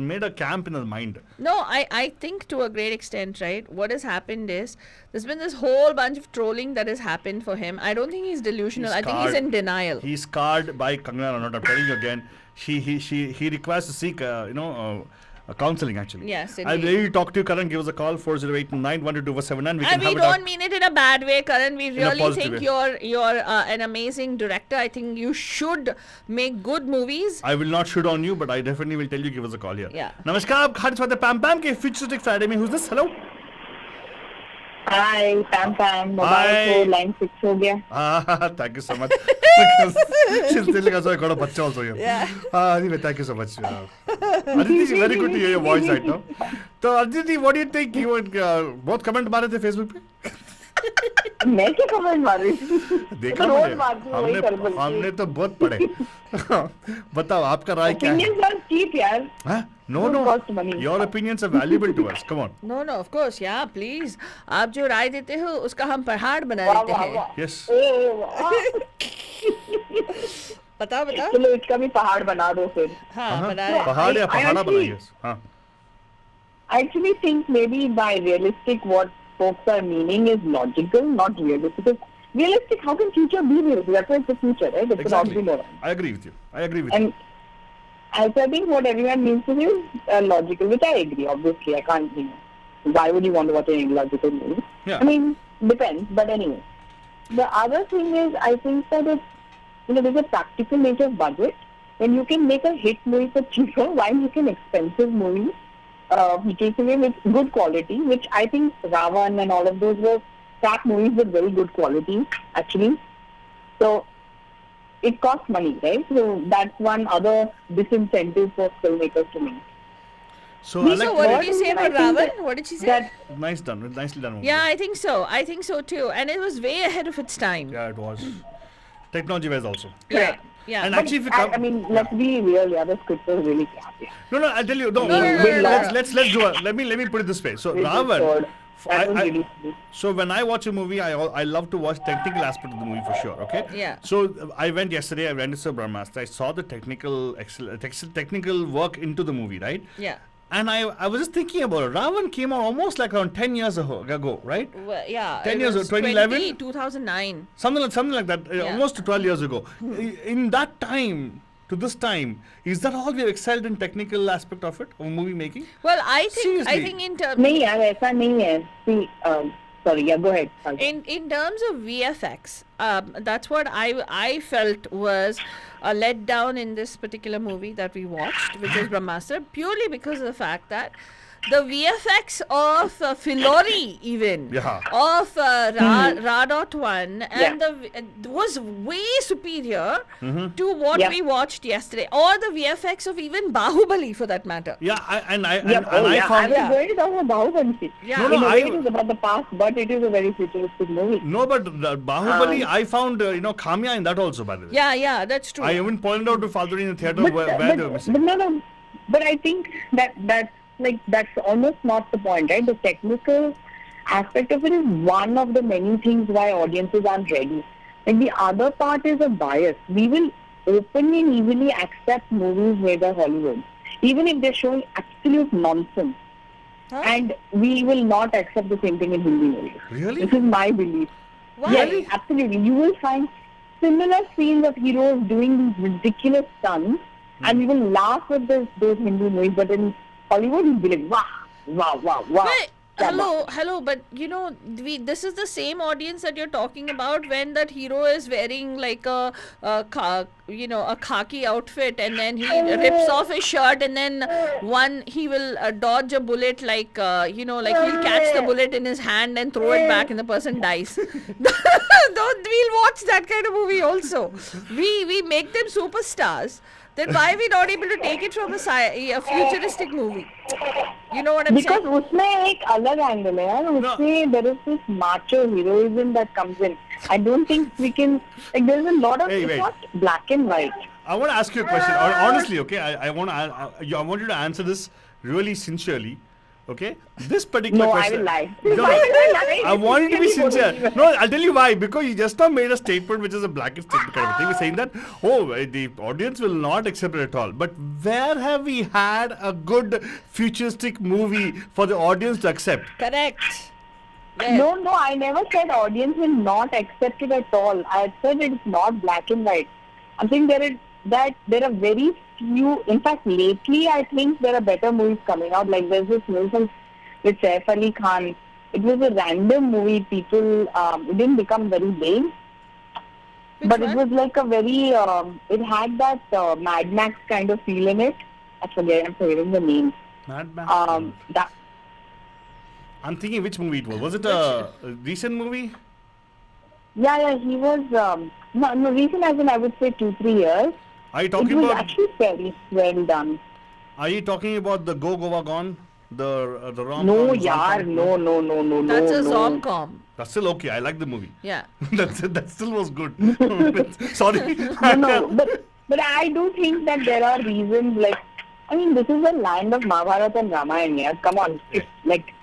[SPEAKER 4] made a camp in his mind.
[SPEAKER 5] No, I think to a great extent, right? What has happened is there's been this whole bunch of trolling that has happened for him. I don't think he's delusional. I think he's in denial.
[SPEAKER 4] He's scarred by Kangana Ranaut. I'm telling you again. He requires to seek, counseling actually.
[SPEAKER 5] Yes,
[SPEAKER 4] I'll
[SPEAKER 5] indeed.
[SPEAKER 4] really talk to you, Karan. Give us a call 408-912-2479. We can
[SPEAKER 5] And we
[SPEAKER 4] have
[SPEAKER 5] don't mean it in a bad way, Karan. We
[SPEAKER 4] a
[SPEAKER 5] really
[SPEAKER 4] positive
[SPEAKER 5] think
[SPEAKER 4] way.
[SPEAKER 5] you're an amazing director. I think you should make good movies.
[SPEAKER 4] I will not shoot on you, but I definitely will tell you. Give us a call here.
[SPEAKER 5] Yeah.
[SPEAKER 4] Namaskar. आप खाने स्वाद Pam Pam के Futuristic Friday में. Who's this? Hello.
[SPEAKER 1] Hi, Pam Pam.
[SPEAKER 4] Hi.
[SPEAKER 1] Mobile को line fix हो गया.
[SPEAKER 4] Thank you so much. Because she's telling us I got a bacha also here.
[SPEAKER 5] Yeah.
[SPEAKER 4] Anyway, thank you so much. Aditi, very good to hear your voice right now. So Aditi, what do you think? You would बहुत comment मारे थे Facebook पे.
[SPEAKER 1] मैं क्या comment मार रही थी?
[SPEAKER 4] देखा
[SPEAKER 1] रोज
[SPEAKER 4] मैंने.
[SPEAKER 1] मारती हूँ, वही कर बोलती हूँ.
[SPEAKER 4] हमने तो बहुत पढ़े. बताओ आपका राय क्या है?
[SPEAKER 1] Opinions are cheap, यार.
[SPEAKER 4] हाँ? No.
[SPEAKER 1] Don't cost money.
[SPEAKER 4] Your opinions are valuable to us. Come on.
[SPEAKER 5] No, of course, yeah, please. आप जो राय देते हो उसका हम पहाड़ बना
[SPEAKER 1] वाह,
[SPEAKER 5] देते
[SPEAKER 1] वाह,
[SPEAKER 5] हैं.
[SPEAKER 1] वाह.
[SPEAKER 4] Yes.
[SPEAKER 1] ए, वाह.
[SPEAKER 5] बताओ.
[SPEAKER 1] चलो इसका भी पहाड़ बना दो फिर.
[SPEAKER 5] हाँ,
[SPEAKER 4] हाँ,
[SPEAKER 5] बना रहे.
[SPEAKER 4] पहाड़ या
[SPEAKER 1] I
[SPEAKER 4] पहाड़ा
[SPEAKER 1] actually-
[SPEAKER 4] बनाइए. हाँ.
[SPEAKER 1] I actually think maybe by realistic what folks are meaning is logical, not realistic. Because realistic, how can future be realistic? That's why it's the future, right? It's
[SPEAKER 4] Exactly.
[SPEAKER 1] an oxymoron.
[SPEAKER 4] I agree with you.
[SPEAKER 1] And I think what everyone means to do is logical, which I agree, obviously. I can't, why would you want to watch an illogical movie?
[SPEAKER 4] Yeah.
[SPEAKER 1] I mean, depends, but anyway. The other thing is, I think that it's
[SPEAKER 7] there's a practical nature of budget. When you can make a hit movie for cheaper, why make an expensive movie futuristic with good quality, which I think Ravan and all of those were crap movies with very good quality, actually. So it costs money, right? So that's one other disincentive for filmmakers to make.
[SPEAKER 4] So
[SPEAKER 7] We
[SPEAKER 4] I like
[SPEAKER 5] So what
[SPEAKER 7] What
[SPEAKER 5] did you say
[SPEAKER 7] is it? I
[SPEAKER 5] about
[SPEAKER 7] think
[SPEAKER 5] Ravan? What did she say?
[SPEAKER 7] That
[SPEAKER 4] nicely done movie.
[SPEAKER 5] Yeah, I think so. I think so too. And it was way ahead of its time.
[SPEAKER 4] Yeah, it was. Technology wise also.
[SPEAKER 5] Yeah.
[SPEAKER 7] Correct.
[SPEAKER 5] Yeah.
[SPEAKER 4] And
[SPEAKER 7] but
[SPEAKER 4] actually, if you come,
[SPEAKER 7] I mean, let's be real, yeah, the script was really crappy.
[SPEAKER 4] no, I'll tell you. No,
[SPEAKER 5] No, no, no, no, no.
[SPEAKER 4] let's do it. Let me put it this way. So
[SPEAKER 7] It was
[SPEAKER 4] Ravan.
[SPEAKER 7] good. That was
[SPEAKER 4] I-
[SPEAKER 7] really good.
[SPEAKER 4] So when I watch a movie, I love to watch technical aspect of the movie for sure. Okay.
[SPEAKER 5] Yeah.
[SPEAKER 4] So I went yesterday. I went to Brahmastra. I saw the technical work into the movie, right?
[SPEAKER 5] Yeah.
[SPEAKER 4] And I was just thinking about it. Ravan came out almost like around 10 years ago, right?
[SPEAKER 5] Well, yeah.
[SPEAKER 4] 10
[SPEAKER 5] it
[SPEAKER 4] years
[SPEAKER 5] was
[SPEAKER 4] ago, 2011?
[SPEAKER 5] 2009.
[SPEAKER 4] Something like that.
[SPEAKER 5] Yeah.
[SPEAKER 4] Almost 12 years ago. In that time to this time, is that all we have excelled in technical aspect of it, of movie making?
[SPEAKER 5] Well, I think
[SPEAKER 4] Seriously.
[SPEAKER 5] in terms
[SPEAKER 7] नहीं यार ऐसा नहीं है. See, sorry, yeah, go ahead. Sorry.
[SPEAKER 5] in terms of VFX, that's what I felt was a letdown in this particular movie that we watched, which is Brahmastra, purely because of the fact that the VFX of Filori even
[SPEAKER 4] Yeah.
[SPEAKER 5] of Ra.1 and was way superior to what
[SPEAKER 7] Yeah.
[SPEAKER 5] we watched yesterday, or the VFX of even Bahubali for that matter.
[SPEAKER 4] Yeah, I
[SPEAKER 7] I
[SPEAKER 4] found.
[SPEAKER 7] was going to talk about Bahubali.
[SPEAKER 5] Yeah.
[SPEAKER 4] No,
[SPEAKER 7] In a
[SPEAKER 4] no,
[SPEAKER 7] way, it is about the past, but it is a very futuristic movie.
[SPEAKER 4] No, but the Bahubali, I found Kamya in that also, by the way.
[SPEAKER 5] Yeah, that's true.
[SPEAKER 4] I even pointed out to Falguni in the theater
[SPEAKER 7] But,
[SPEAKER 4] where they were missing.
[SPEAKER 7] but no, but I think that's almost not the point, right? The technical aspect of it is one of the many things why audiences aren't ready. And the other part is a bias. We will openly and easily accept movies made by Hollywood, even if they're showing absolute nonsense.
[SPEAKER 5] Huh?
[SPEAKER 7] And we will not accept the same thing in Hindi movies.
[SPEAKER 4] Really?
[SPEAKER 7] This is my belief.
[SPEAKER 5] Why?
[SPEAKER 7] Yes, absolutely. You will find similar scenes of heroes doing these ridiculous stunts, and we will laugh at those Hindi movies, but in Hollywood, you'll be like, wow.
[SPEAKER 5] But
[SPEAKER 7] Yeah,
[SPEAKER 5] hello, but this is the same audience that you're talking about when that hero is wearing like a khaki outfit, and then he rips off his shirt, and then he will dodge a bullet like he'll catch the bullet in his hand and throw it back and the person dies. We'll watch that kind of movie also. We make them superstars. Then why are we not able to take it from a futuristic movie? You know what I'm
[SPEAKER 7] because
[SPEAKER 5] saying?
[SPEAKER 7] उसमें एक अलग angle है यार. उसमें there is this macho heroism that comes in. I don't think we can, there's a lot of,
[SPEAKER 4] Hey,
[SPEAKER 7] it's
[SPEAKER 4] wait.
[SPEAKER 7] not black and white.
[SPEAKER 4] I want to ask you a question. Honestly, okay? I want you to answer this really sincerely. Okay? This particular
[SPEAKER 7] No, I
[SPEAKER 4] question.
[SPEAKER 7] will lie.
[SPEAKER 4] No,
[SPEAKER 7] Why will I lie?
[SPEAKER 4] I want you to be
[SPEAKER 7] Really won't
[SPEAKER 4] sincere.
[SPEAKER 7] believe it.
[SPEAKER 4] No, I'll tell you why. Because you just now made a statement which is a blackish statement kind of thing. We're saying that, the audience will not accept it at all. But where have we had a good futuristic movie for the audience to accept?
[SPEAKER 5] Correct. Where?
[SPEAKER 7] No, I never said audience will not accept it at all. I said it's not black and white. I'm saying there are very few. In fact, lately I think there are better movies coming out. Like there's this movie with Saif Ali Khan. It was a random movie. People, it didn't become very big.
[SPEAKER 5] Which
[SPEAKER 7] But
[SPEAKER 5] one?
[SPEAKER 7] it was like a very, it had that Mad Max kind of feel in it. I'm forgetting the name.
[SPEAKER 4] Mad Max.
[SPEAKER 7] That
[SPEAKER 4] I'm thinking which movie it was. Was it a recent movie?
[SPEAKER 7] Yeah, he was, no, recent as in I would say 2-3 years.
[SPEAKER 4] Are you
[SPEAKER 7] It
[SPEAKER 4] talking
[SPEAKER 7] was
[SPEAKER 4] about?
[SPEAKER 7] actually very well done.
[SPEAKER 4] Are you talking about the Go Goa Gone? The rom-com?
[SPEAKER 7] No,
[SPEAKER 4] Zom-com?
[SPEAKER 7] yaar, no.
[SPEAKER 5] That's a
[SPEAKER 7] no.
[SPEAKER 5] zom-com.
[SPEAKER 4] That's still okay. I like the movie.
[SPEAKER 5] Yeah.
[SPEAKER 4] that still was good. Sorry.
[SPEAKER 7] No, but I do think that there are reasons like, I mean, this is the land of Mahabharata and Ramayana. Yeah. Come on, it's like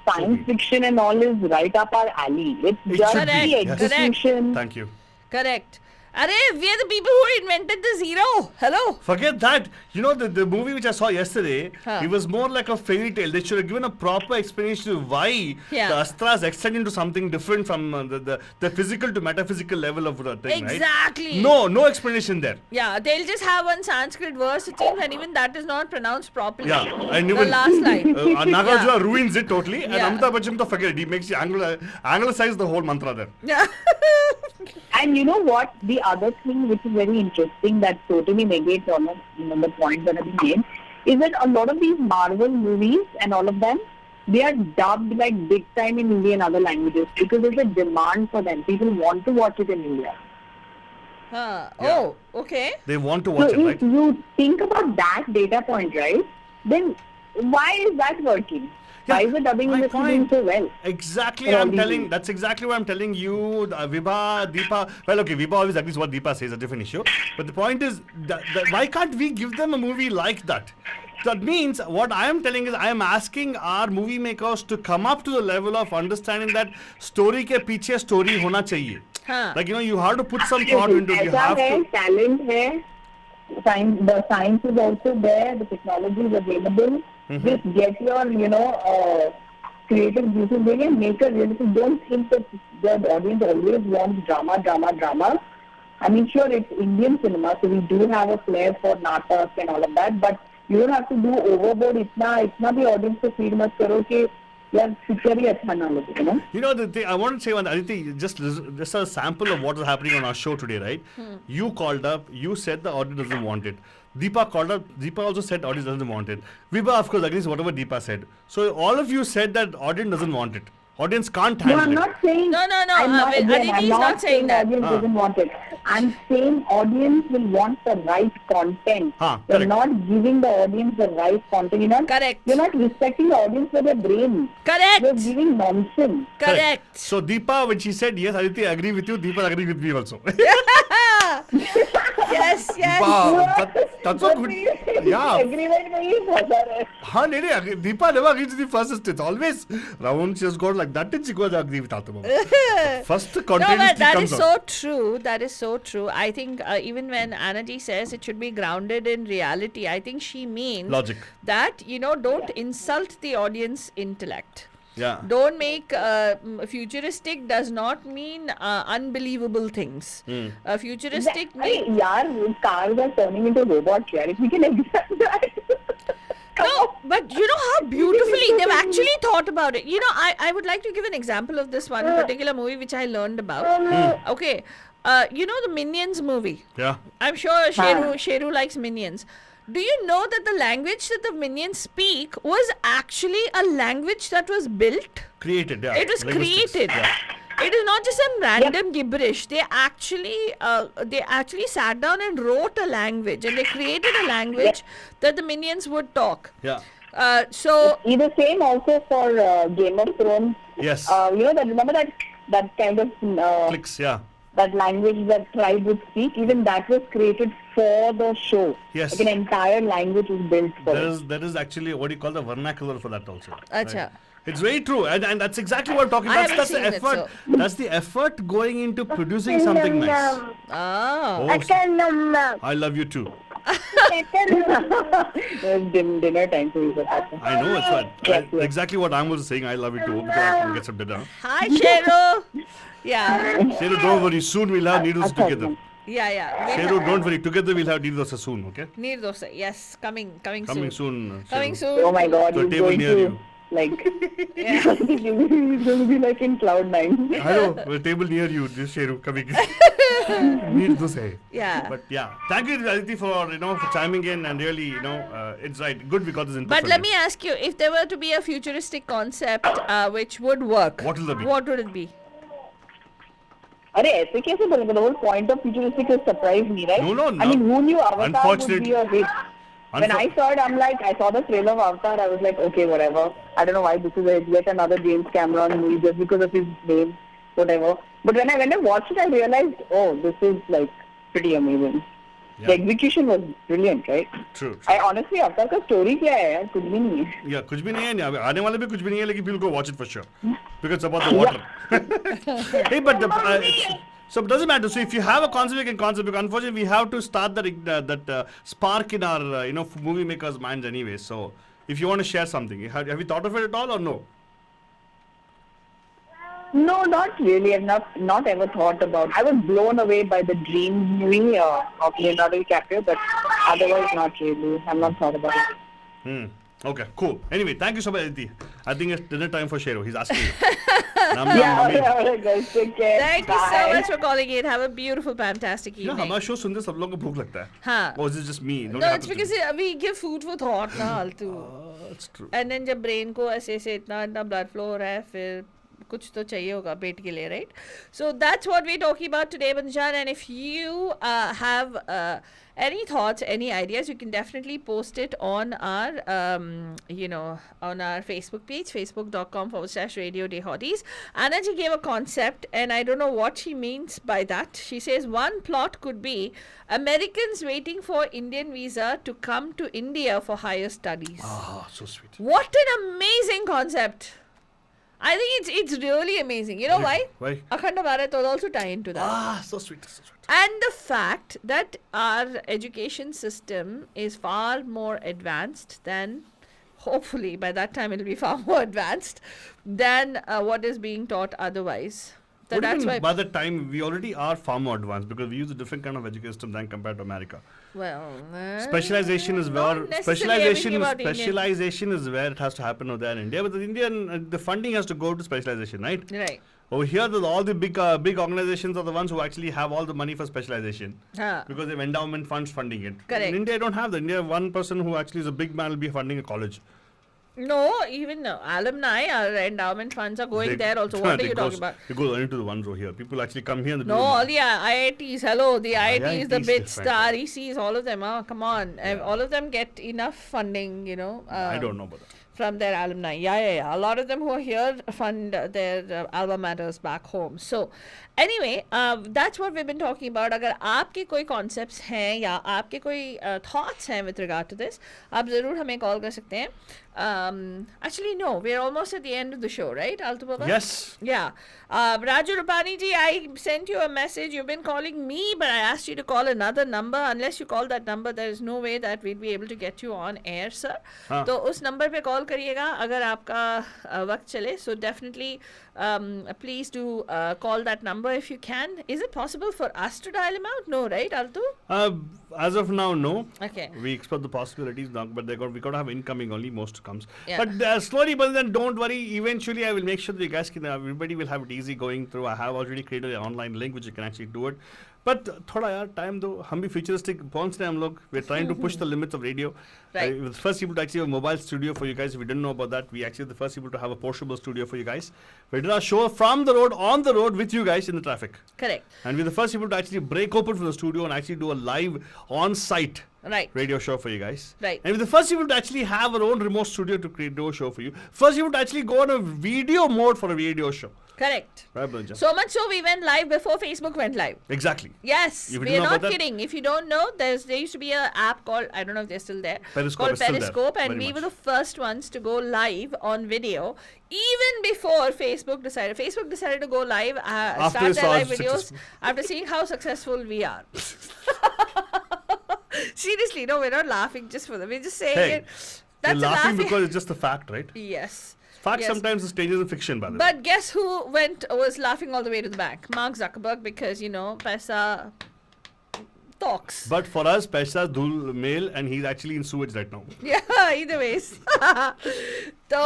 [SPEAKER 7] science fiction and all is right up our alley. It's
[SPEAKER 4] It
[SPEAKER 7] just
[SPEAKER 4] should
[SPEAKER 7] the
[SPEAKER 4] be, yes.
[SPEAKER 7] execution.
[SPEAKER 4] Thank you.
[SPEAKER 5] Correct. We are the people who invented the zero. Hello.
[SPEAKER 4] Forget that. You know, the movie which I saw yesterday,
[SPEAKER 5] Huh.
[SPEAKER 4] it was more like a fairy tale. They should have given a proper explanation to why
[SPEAKER 5] Yeah.
[SPEAKER 4] the astras extend into something different from the physical to metaphysical level of the thing,
[SPEAKER 5] Exactly.
[SPEAKER 4] right? No explanation there.
[SPEAKER 5] Yeah, they'll just have one Sanskrit verse, it seems, and even that is not pronounced properly.
[SPEAKER 4] Yeah, and
[SPEAKER 5] The
[SPEAKER 4] even
[SPEAKER 5] last line.
[SPEAKER 4] Nagarjuna
[SPEAKER 5] Yeah.
[SPEAKER 4] ruins it totally, and
[SPEAKER 5] Yeah.
[SPEAKER 4] Amitabh Bachchan to forget it. He makes you anglicize the whole mantra there.
[SPEAKER 5] Yeah.
[SPEAKER 7] And you know what? The other thing which is very interesting that totally negates all of the points that have been made is that a lot of these Marvel movies and all of them, they are dubbed like big time in Hindi and other languages because there's a demand for them. People want to watch it in India.
[SPEAKER 5] Huh.
[SPEAKER 4] Yeah.
[SPEAKER 5] Oh, okay.
[SPEAKER 4] They want to
[SPEAKER 7] So
[SPEAKER 4] watch it,
[SPEAKER 7] if
[SPEAKER 4] right?
[SPEAKER 7] you think about that data point, right, then why is that working? Why is the dubbing
[SPEAKER 4] my
[SPEAKER 7] industry
[SPEAKER 4] point.
[SPEAKER 7] doing so well?
[SPEAKER 4] Exactly,
[SPEAKER 7] For all
[SPEAKER 4] I'm
[SPEAKER 7] these
[SPEAKER 4] telling.
[SPEAKER 7] reasons.
[SPEAKER 4] That's exactly what I'm telling you. Vibha, Deepa. Well, okay, Vibha always agrees what Deepa says, a different issue. But the point is, why can't we give them a movie like that? That means what I am telling is I am asking our movie makers to come up to the level of understanding that story ke piche story hona chahiye.
[SPEAKER 5] Huh.
[SPEAKER 4] Like, you have to put some thought into it. You
[SPEAKER 7] ऐसा
[SPEAKER 4] have
[SPEAKER 7] है,
[SPEAKER 4] to.
[SPEAKER 7] talent है, the science is also there, the technology is available. Just get your, creative juices going and make a realistic. Don't think that the audience always wants drama. I mean, sure, it's Indian cinema, so we do have a flair for natak and all of that, but you don't have to do overboard. Itna bhi audience ko feed mat karo ki yaar picture hi acha na lage,
[SPEAKER 4] You know, the thing, I want to say one, Aditi, just a sample of what is happening on our show today, right? You called up, you said the audience doesn't want it. Deepa called up, Deepa also said audience doesn't want it. Vibha, of course, agrees whatever Deepa said. So all of you said that audience doesn't want it. Audience can't
[SPEAKER 7] No,
[SPEAKER 4] handle
[SPEAKER 7] I'm
[SPEAKER 4] it.
[SPEAKER 7] not saying.
[SPEAKER 5] No,
[SPEAKER 7] I'm not,
[SPEAKER 5] Aditi
[SPEAKER 7] I'm
[SPEAKER 5] is not saying that.
[SPEAKER 7] audience doesn't want it. I'm saying audience will want the right content. You're
[SPEAKER 4] correct.
[SPEAKER 7] not giving the audience the right content.
[SPEAKER 5] Correct.
[SPEAKER 7] You're not respecting the audience for their brain.
[SPEAKER 5] Correct.
[SPEAKER 7] You're giving nonsense.
[SPEAKER 5] Correct.
[SPEAKER 4] So Deepa, when she said yes, Aditi, I agree with you. Deepa agrees with me also.
[SPEAKER 5] Yes.
[SPEAKER 4] Wow, that's so good. Yeah.
[SPEAKER 7] Agreement में ही फंसा रहे.
[SPEAKER 4] हाँ, नहीं, Deepa never agrees with the first instance. Always, Ravon, she has got like that and she goes agree with Atam. First
[SPEAKER 5] No,
[SPEAKER 4] content
[SPEAKER 5] but that
[SPEAKER 4] comes
[SPEAKER 5] is
[SPEAKER 4] out.
[SPEAKER 5] so true. That is so true. I think even when Annaji says it should be grounded in reality, I think she means
[SPEAKER 4] Logic.
[SPEAKER 5] that, don't insult the audience intellect.
[SPEAKER 4] Yeah.
[SPEAKER 5] Don't make futuristic does not mean unbelievable things. Futuristic means
[SPEAKER 7] अरे यार, cars are turning into robots. यार, if we can accept that.
[SPEAKER 5] no, but you know how beautifully they've actually thought about it. I would like to give an example of this one particular movie which I learned about. Okay, the Minions movie.
[SPEAKER 4] Yeah.
[SPEAKER 5] I'm sure Sheru likes Minions. Do you know that the language that the Minions speak was actually a language that was built?
[SPEAKER 4] Created, yeah.
[SPEAKER 5] It was
[SPEAKER 4] Linguistics,
[SPEAKER 5] created.
[SPEAKER 4] yeah.
[SPEAKER 5] It is not just some random gibberish. They actually sat down and wrote a language, and they created a language that the Minions would talk.
[SPEAKER 4] Yeah.
[SPEAKER 5] So
[SPEAKER 7] It's the same also for Game of Thrones.
[SPEAKER 4] Yes.
[SPEAKER 7] Remember that kind of
[SPEAKER 4] Clicks, yeah.
[SPEAKER 7] that language that tribe would speak. Even that was created for the show.
[SPEAKER 4] Yes.
[SPEAKER 7] Like an entire language is built for it.
[SPEAKER 4] There is actually what do you call the vernacular for that also.
[SPEAKER 5] Acha.
[SPEAKER 4] Right? It's very true, and that's exactly what I'm talking
[SPEAKER 5] I
[SPEAKER 4] about. That's the
[SPEAKER 5] haven't seen it,
[SPEAKER 4] effort. That's the effort going into producing something nice.
[SPEAKER 5] Oh.
[SPEAKER 4] I love you too.
[SPEAKER 7] It's dinner time for you.
[SPEAKER 4] I know, it's what.
[SPEAKER 7] Yes.
[SPEAKER 4] Exactly what I'm also saying. I love you too because I have to get some dinner.
[SPEAKER 5] Hi, Sheru. Yeah.
[SPEAKER 4] Sheru, don't worry. Soon we'll have needles together.
[SPEAKER 5] Yeah.
[SPEAKER 4] Sheru, don't worry. Together we'll have needles soon. Okay.
[SPEAKER 5] Neer dosa. Yes, coming
[SPEAKER 4] Coming
[SPEAKER 5] soon.
[SPEAKER 4] soon.
[SPEAKER 5] Coming
[SPEAKER 4] Sheru.
[SPEAKER 5] soon.
[SPEAKER 7] Oh my God,
[SPEAKER 4] To a
[SPEAKER 7] he's
[SPEAKER 4] table
[SPEAKER 7] going
[SPEAKER 4] near
[SPEAKER 7] to
[SPEAKER 4] you.
[SPEAKER 7] like he's going to be like in cloud nine.
[SPEAKER 4] I know. A table near you. This Sheru coming. Need to say.
[SPEAKER 5] Yeah.
[SPEAKER 4] But yeah, thank you, Aditi, for chiming in and really, it's right. Good we got this input.
[SPEAKER 5] But
[SPEAKER 4] from
[SPEAKER 5] let
[SPEAKER 4] you.
[SPEAKER 5] me ask you, if there were to be a futuristic concept which would work,
[SPEAKER 4] What will that be?
[SPEAKER 5] What would it be?
[SPEAKER 7] अरे ऐसे कैसे बोलेंगे? The whole point of futuristic has surprised me, right?
[SPEAKER 4] No.
[SPEAKER 7] I mean, who knew Avatar would
[SPEAKER 4] Unfortunately-
[SPEAKER 7] be a hit? When I saw it, I saw the trailer of Avatar, I was like, okay, whatever. I don't know why this is yet another James Cameron movie just because of his name, whatever. But when I watched it, I realized, oh, this is like pretty amazing.
[SPEAKER 4] Yeah.
[SPEAKER 7] The execution was brilliant, right?
[SPEAKER 4] True.
[SPEAKER 7] I honestly, Avatar का story क्या है यार? कुछ भी नहीं है.
[SPEAKER 4] Yeah, कुछ भी नहीं है. आने वाले भी कुछ भी नहीं है, लेकिन we'll go watch it for sure because it's about the water. Hey, but so it doesn't matter. So if you have a concept, you can concept. Because unfortunately, we have to start that spark in our movie makers' minds anyway. So if you want to share something, have you thought of it at all or no?
[SPEAKER 7] No, not really. I've not ever thought about. I was blown away by the Dream movie of Leonardo DiCaprio, but otherwise not really. I've not thought about it.
[SPEAKER 4] Okay, cool. Anyway, thank you so much, Aditi. I think it's dinner time for Sheru. He's asking you. Nam nam
[SPEAKER 7] Yeah,
[SPEAKER 4] mummy.
[SPEAKER 7] all right, guys. Take care.
[SPEAKER 5] Thank you so
[SPEAKER 7] Bye.
[SPEAKER 5] much for calling in. Have a beautiful, fantastic
[SPEAKER 4] You know,
[SPEAKER 5] evening.
[SPEAKER 4] हमारा show सुनते सब लोगों को भूख लगता है.
[SPEAKER 5] हाँ.
[SPEAKER 4] Or is it just me?
[SPEAKER 5] No, it's because we give food for thought ना Altu.
[SPEAKER 4] That's true.
[SPEAKER 5] And then जब brain को ऐसे इतना blood flow हो रहा है फिर कुछ तो चाहिए होगा पेट के लिए, right? So that's what we're talking about today, Bandhujan. And if you have any thoughts, any ideas, you can definitely post it on our, on our Facebook page, facebook.com/Radio Day Hotties. Anna ji gave a concept, and I don't know what she means by that. She says one plot could be Americans waiting for Indian visa to come to India for higher studies.
[SPEAKER 4] Ah, so sweet.
[SPEAKER 5] What an amazing concept! I think it's really amazing. You know why?
[SPEAKER 4] Why?
[SPEAKER 5] Akhanda Bharat will also tie into that.
[SPEAKER 4] Ah, so sweet, so sweet.
[SPEAKER 5] And the fact that our education system is far more advanced than, hopefully by that time it'll be far more advanced than what is being taught otherwise. So
[SPEAKER 4] What do you
[SPEAKER 5] that's
[SPEAKER 4] mean
[SPEAKER 5] why.
[SPEAKER 4] by the time we already are far more advanced because we use a different kind of education system than compared to America.
[SPEAKER 5] Well,
[SPEAKER 4] Specialization is
[SPEAKER 5] not
[SPEAKER 4] where
[SPEAKER 5] necessarily everything about Indian.
[SPEAKER 4] specialization is where it has to happen over there in India. But the Indian the funding has to go to specialization, right?
[SPEAKER 5] Right.
[SPEAKER 4] Over here, all the big organizations are the ones who actually have all the money for specialization
[SPEAKER 5] Huh.
[SPEAKER 4] because they have endowment funds funding it.
[SPEAKER 5] Correct.
[SPEAKER 4] In India, I don't have that. In India, one person who actually is a big man will be funding a college.
[SPEAKER 5] No, even alumni, our endowment funds are going there also. What are you talking about?
[SPEAKER 4] They go only to the ones over here. People actually come here and they
[SPEAKER 5] No,
[SPEAKER 4] do
[SPEAKER 5] all the IITs, hello, the IITs, the
[SPEAKER 4] IITs
[SPEAKER 5] BITS, the
[SPEAKER 4] different.
[SPEAKER 5] RECs, all of them, come on. All of them get enough funding,
[SPEAKER 4] I don't know about that.
[SPEAKER 5] from their alumni. Yeah. A lot of them who are here fund their alma maters back home. So, anyway, that's what we've been talking about. अगर आपके कोई concepts हैं या आपके कोई thoughts हैं with regard to this, आप ज़रूर हमें call कर सकते हैं. Actually, no, we're almost at the end of the show, right, Altu Baba?
[SPEAKER 4] Yes.
[SPEAKER 5] Yeah. Raju Rupani ji, I sent you a message. You've been calling me, but I asked you to call another number. Unless you call that number, there is no way that we'll be able to get you on air, sir.
[SPEAKER 4] हाँ.
[SPEAKER 5] तो उस number पे call करिएगा अगर आपका वक्त चले. So definitely, please do call that number if you can. Is it possible for us to dial him out? No, right, Altu?
[SPEAKER 4] As of now, no.
[SPEAKER 5] Okay.
[SPEAKER 4] We explore the possibilities now, but we got to have incoming only. Most comes.
[SPEAKER 5] Yeah.
[SPEAKER 4] But slowly, but then don't worry. Eventually, I will make sure that you guys can. Everybody will have it easy going through. I have already created an online link which you can actually do it. But थोड़ा यार time दो हम भी futuristic पहुंच रहे हैं हम लोग. We're trying to push the limits of radio.
[SPEAKER 5] Right.
[SPEAKER 4] We're the first people to actually have a mobile studio for you guys. If you didn't know about that, we actually the first people to have a portable studio for you guys. We did our show from the road, on the road with you guys in the traffic.
[SPEAKER 5] Correct.
[SPEAKER 4] And we're the first people to actually break open from the studio and actually do a live on-site
[SPEAKER 5] Right.
[SPEAKER 4] radio show for you guys.
[SPEAKER 5] Right.
[SPEAKER 4] And we're the first people to actually have our own remote studio to create a show for you. First people to actually go on a video mode for a radio show.
[SPEAKER 5] Correct.
[SPEAKER 4] Right, Bandhujan?
[SPEAKER 5] So much so we went live before Facebook went live.
[SPEAKER 4] Exactly.
[SPEAKER 5] Yes,
[SPEAKER 4] If you
[SPEAKER 5] we
[SPEAKER 4] didn't
[SPEAKER 5] are
[SPEAKER 4] know
[SPEAKER 5] not
[SPEAKER 4] about that-
[SPEAKER 5] kidding. If you don't know, there used to be an app called, I don't know if they're still there,
[SPEAKER 4] Periscope
[SPEAKER 5] called
[SPEAKER 4] is still there,
[SPEAKER 5] Periscope, and
[SPEAKER 4] very
[SPEAKER 5] we were
[SPEAKER 4] much.
[SPEAKER 5] the first ones to go live on video, even before Facebook decided. Facebook decided to go live,
[SPEAKER 4] After
[SPEAKER 5] start
[SPEAKER 4] they
[SPEAKER 5] their
[SPEAKER 4] saw
[SPEAKER 5] live
[SPEAKER 4] us
[SPEAKER 5] videos
[SPEAKER 4] successful.
[SPEAKER 5] after seeing how successful we are. Seriously, no, we're not laughing just for them. We're just saying
[SPEAKER 4] Hey,
[SPEAKER 5] it.
[SPEAKER 4] You're
[SPEAKER 5] That's a
[SPEAKER 4] laughing
[SPEAKER 5] laughing.
[SPEAKER 4] because it's just a fact, right?
[SPEAKER 5] Yes.
[SPEAKER 4] Fact
[SPEAKER 5] Yes.
[SPEAKER 4] sometimes is stages in fiction, by the way.
[SPEAKER 5] But guess who was laughing all the way to the bank? Mark Zuckerberg, because paisa talks.
[SPEAKER 4] But for us, Paisa Dhul male, and he's actually in sewage right now.
[SPEAKER 5] Yeah, either ways. So,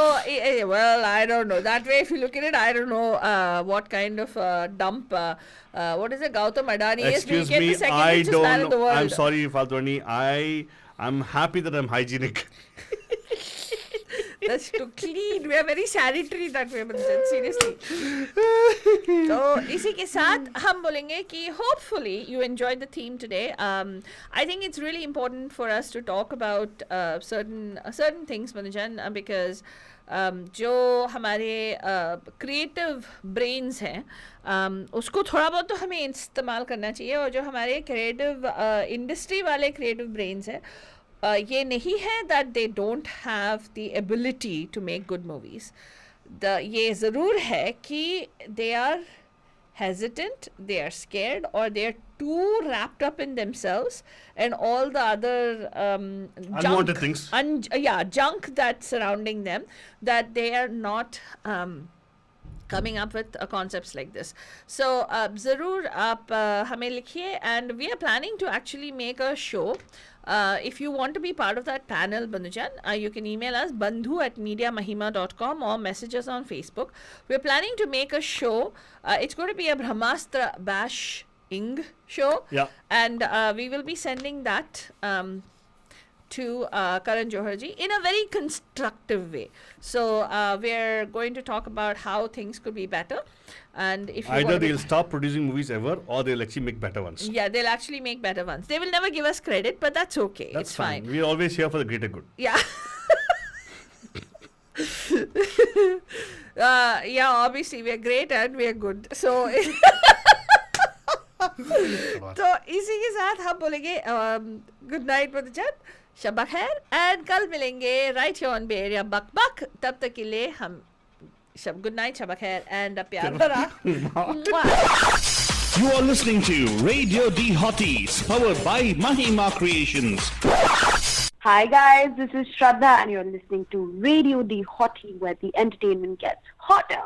[SPEAKER 5] well, I don't know. That way, if you look at it, I don't know what kind of dump, what is it, Gautam Adani is.
[SPEAKER 4] Excuse
[SPEAKER 5] We get
[SPEAKER 4] me,
[SPEAKER 5] the second
[SPEAKER 4] I
[SPEAKER 5] richest man in
[SPEAKER 4] don't
[SPEAKER 5] the
[SPEAKER 4] know.
[SPEAKER 5] world.
[SPEAKER 4] I'm sorry, Faltwani. I'm happy that I'm hygienic.
[SPEAKER 5] That's to clean. We are very sanitary that way, Bandhujan, seriously. तो इसी के साथ हम बोलेंगे कि hopefully you enjoyed the theme today. I think it's really important for us to talk about certain things, Bandhujan, because जो हमारे creative brains हैं उसको थोड़ा बहुत तो हमें इस्तेमाल करना चाहिए और जो हमारे creative industry वाले creative brains हैं ये नहीं है that they don't have the ability to make good movies. ये ज़रूर है कि they are hesitant, they are scared, or they are too wrapped up in themselves and all the other
[SPEAKER 4] Unwanted things.
[SPEAKER 5] junk that's surrounding them, that they are not coming up with concepts like this. So ज़रूर आप हमें लिखिए, and we are planning to actually make a show. If you want to be part of that panel, Bandhujan, you can email us bandhu@mediamahima.com or message us on Facebook. We're planning to make a show. It's going to be a Brahmastra bashing show.
[SPEAKER 4] Yeah.
[SPEAKER 5] And we will be sending that to Karan Johar ji in a very constructive way. So we're going to talk about how things could be better, and if you
[SPEAKER 4] Either
[SPEAKER 5] want to
[SPEAKER 4] they'll stop producing movies ever, or they'll actually make better ones.
[SPEAKER 5] yeah, they'll actually make better ones. They will never give us credit, but that's okay.
[SPEAKER 4] That's
[SPEAKER 5] it's fine.
[SPEAKER 4] We're always here for the greater good.
[SPEAKER 5] Yeah. Yeah, obviously we're great and we're good. So तो इसी के साथ हम बोलेंगे good night बंधुजान, शब्बा खैर, and कल मिलेंगे right here on bay area बक बक. तब तक के लिए हम सब गुड नाइट, शब्बा खैर, एंड प्यार भरा.
[SPEAKER 8] You are listening to Radio D Hotties, powered by Mahima Creations.
[SPEAKER 9] Hi guys, this is Shraddha and you're listening to Radio D Hottie, where the entertainment gets hotter.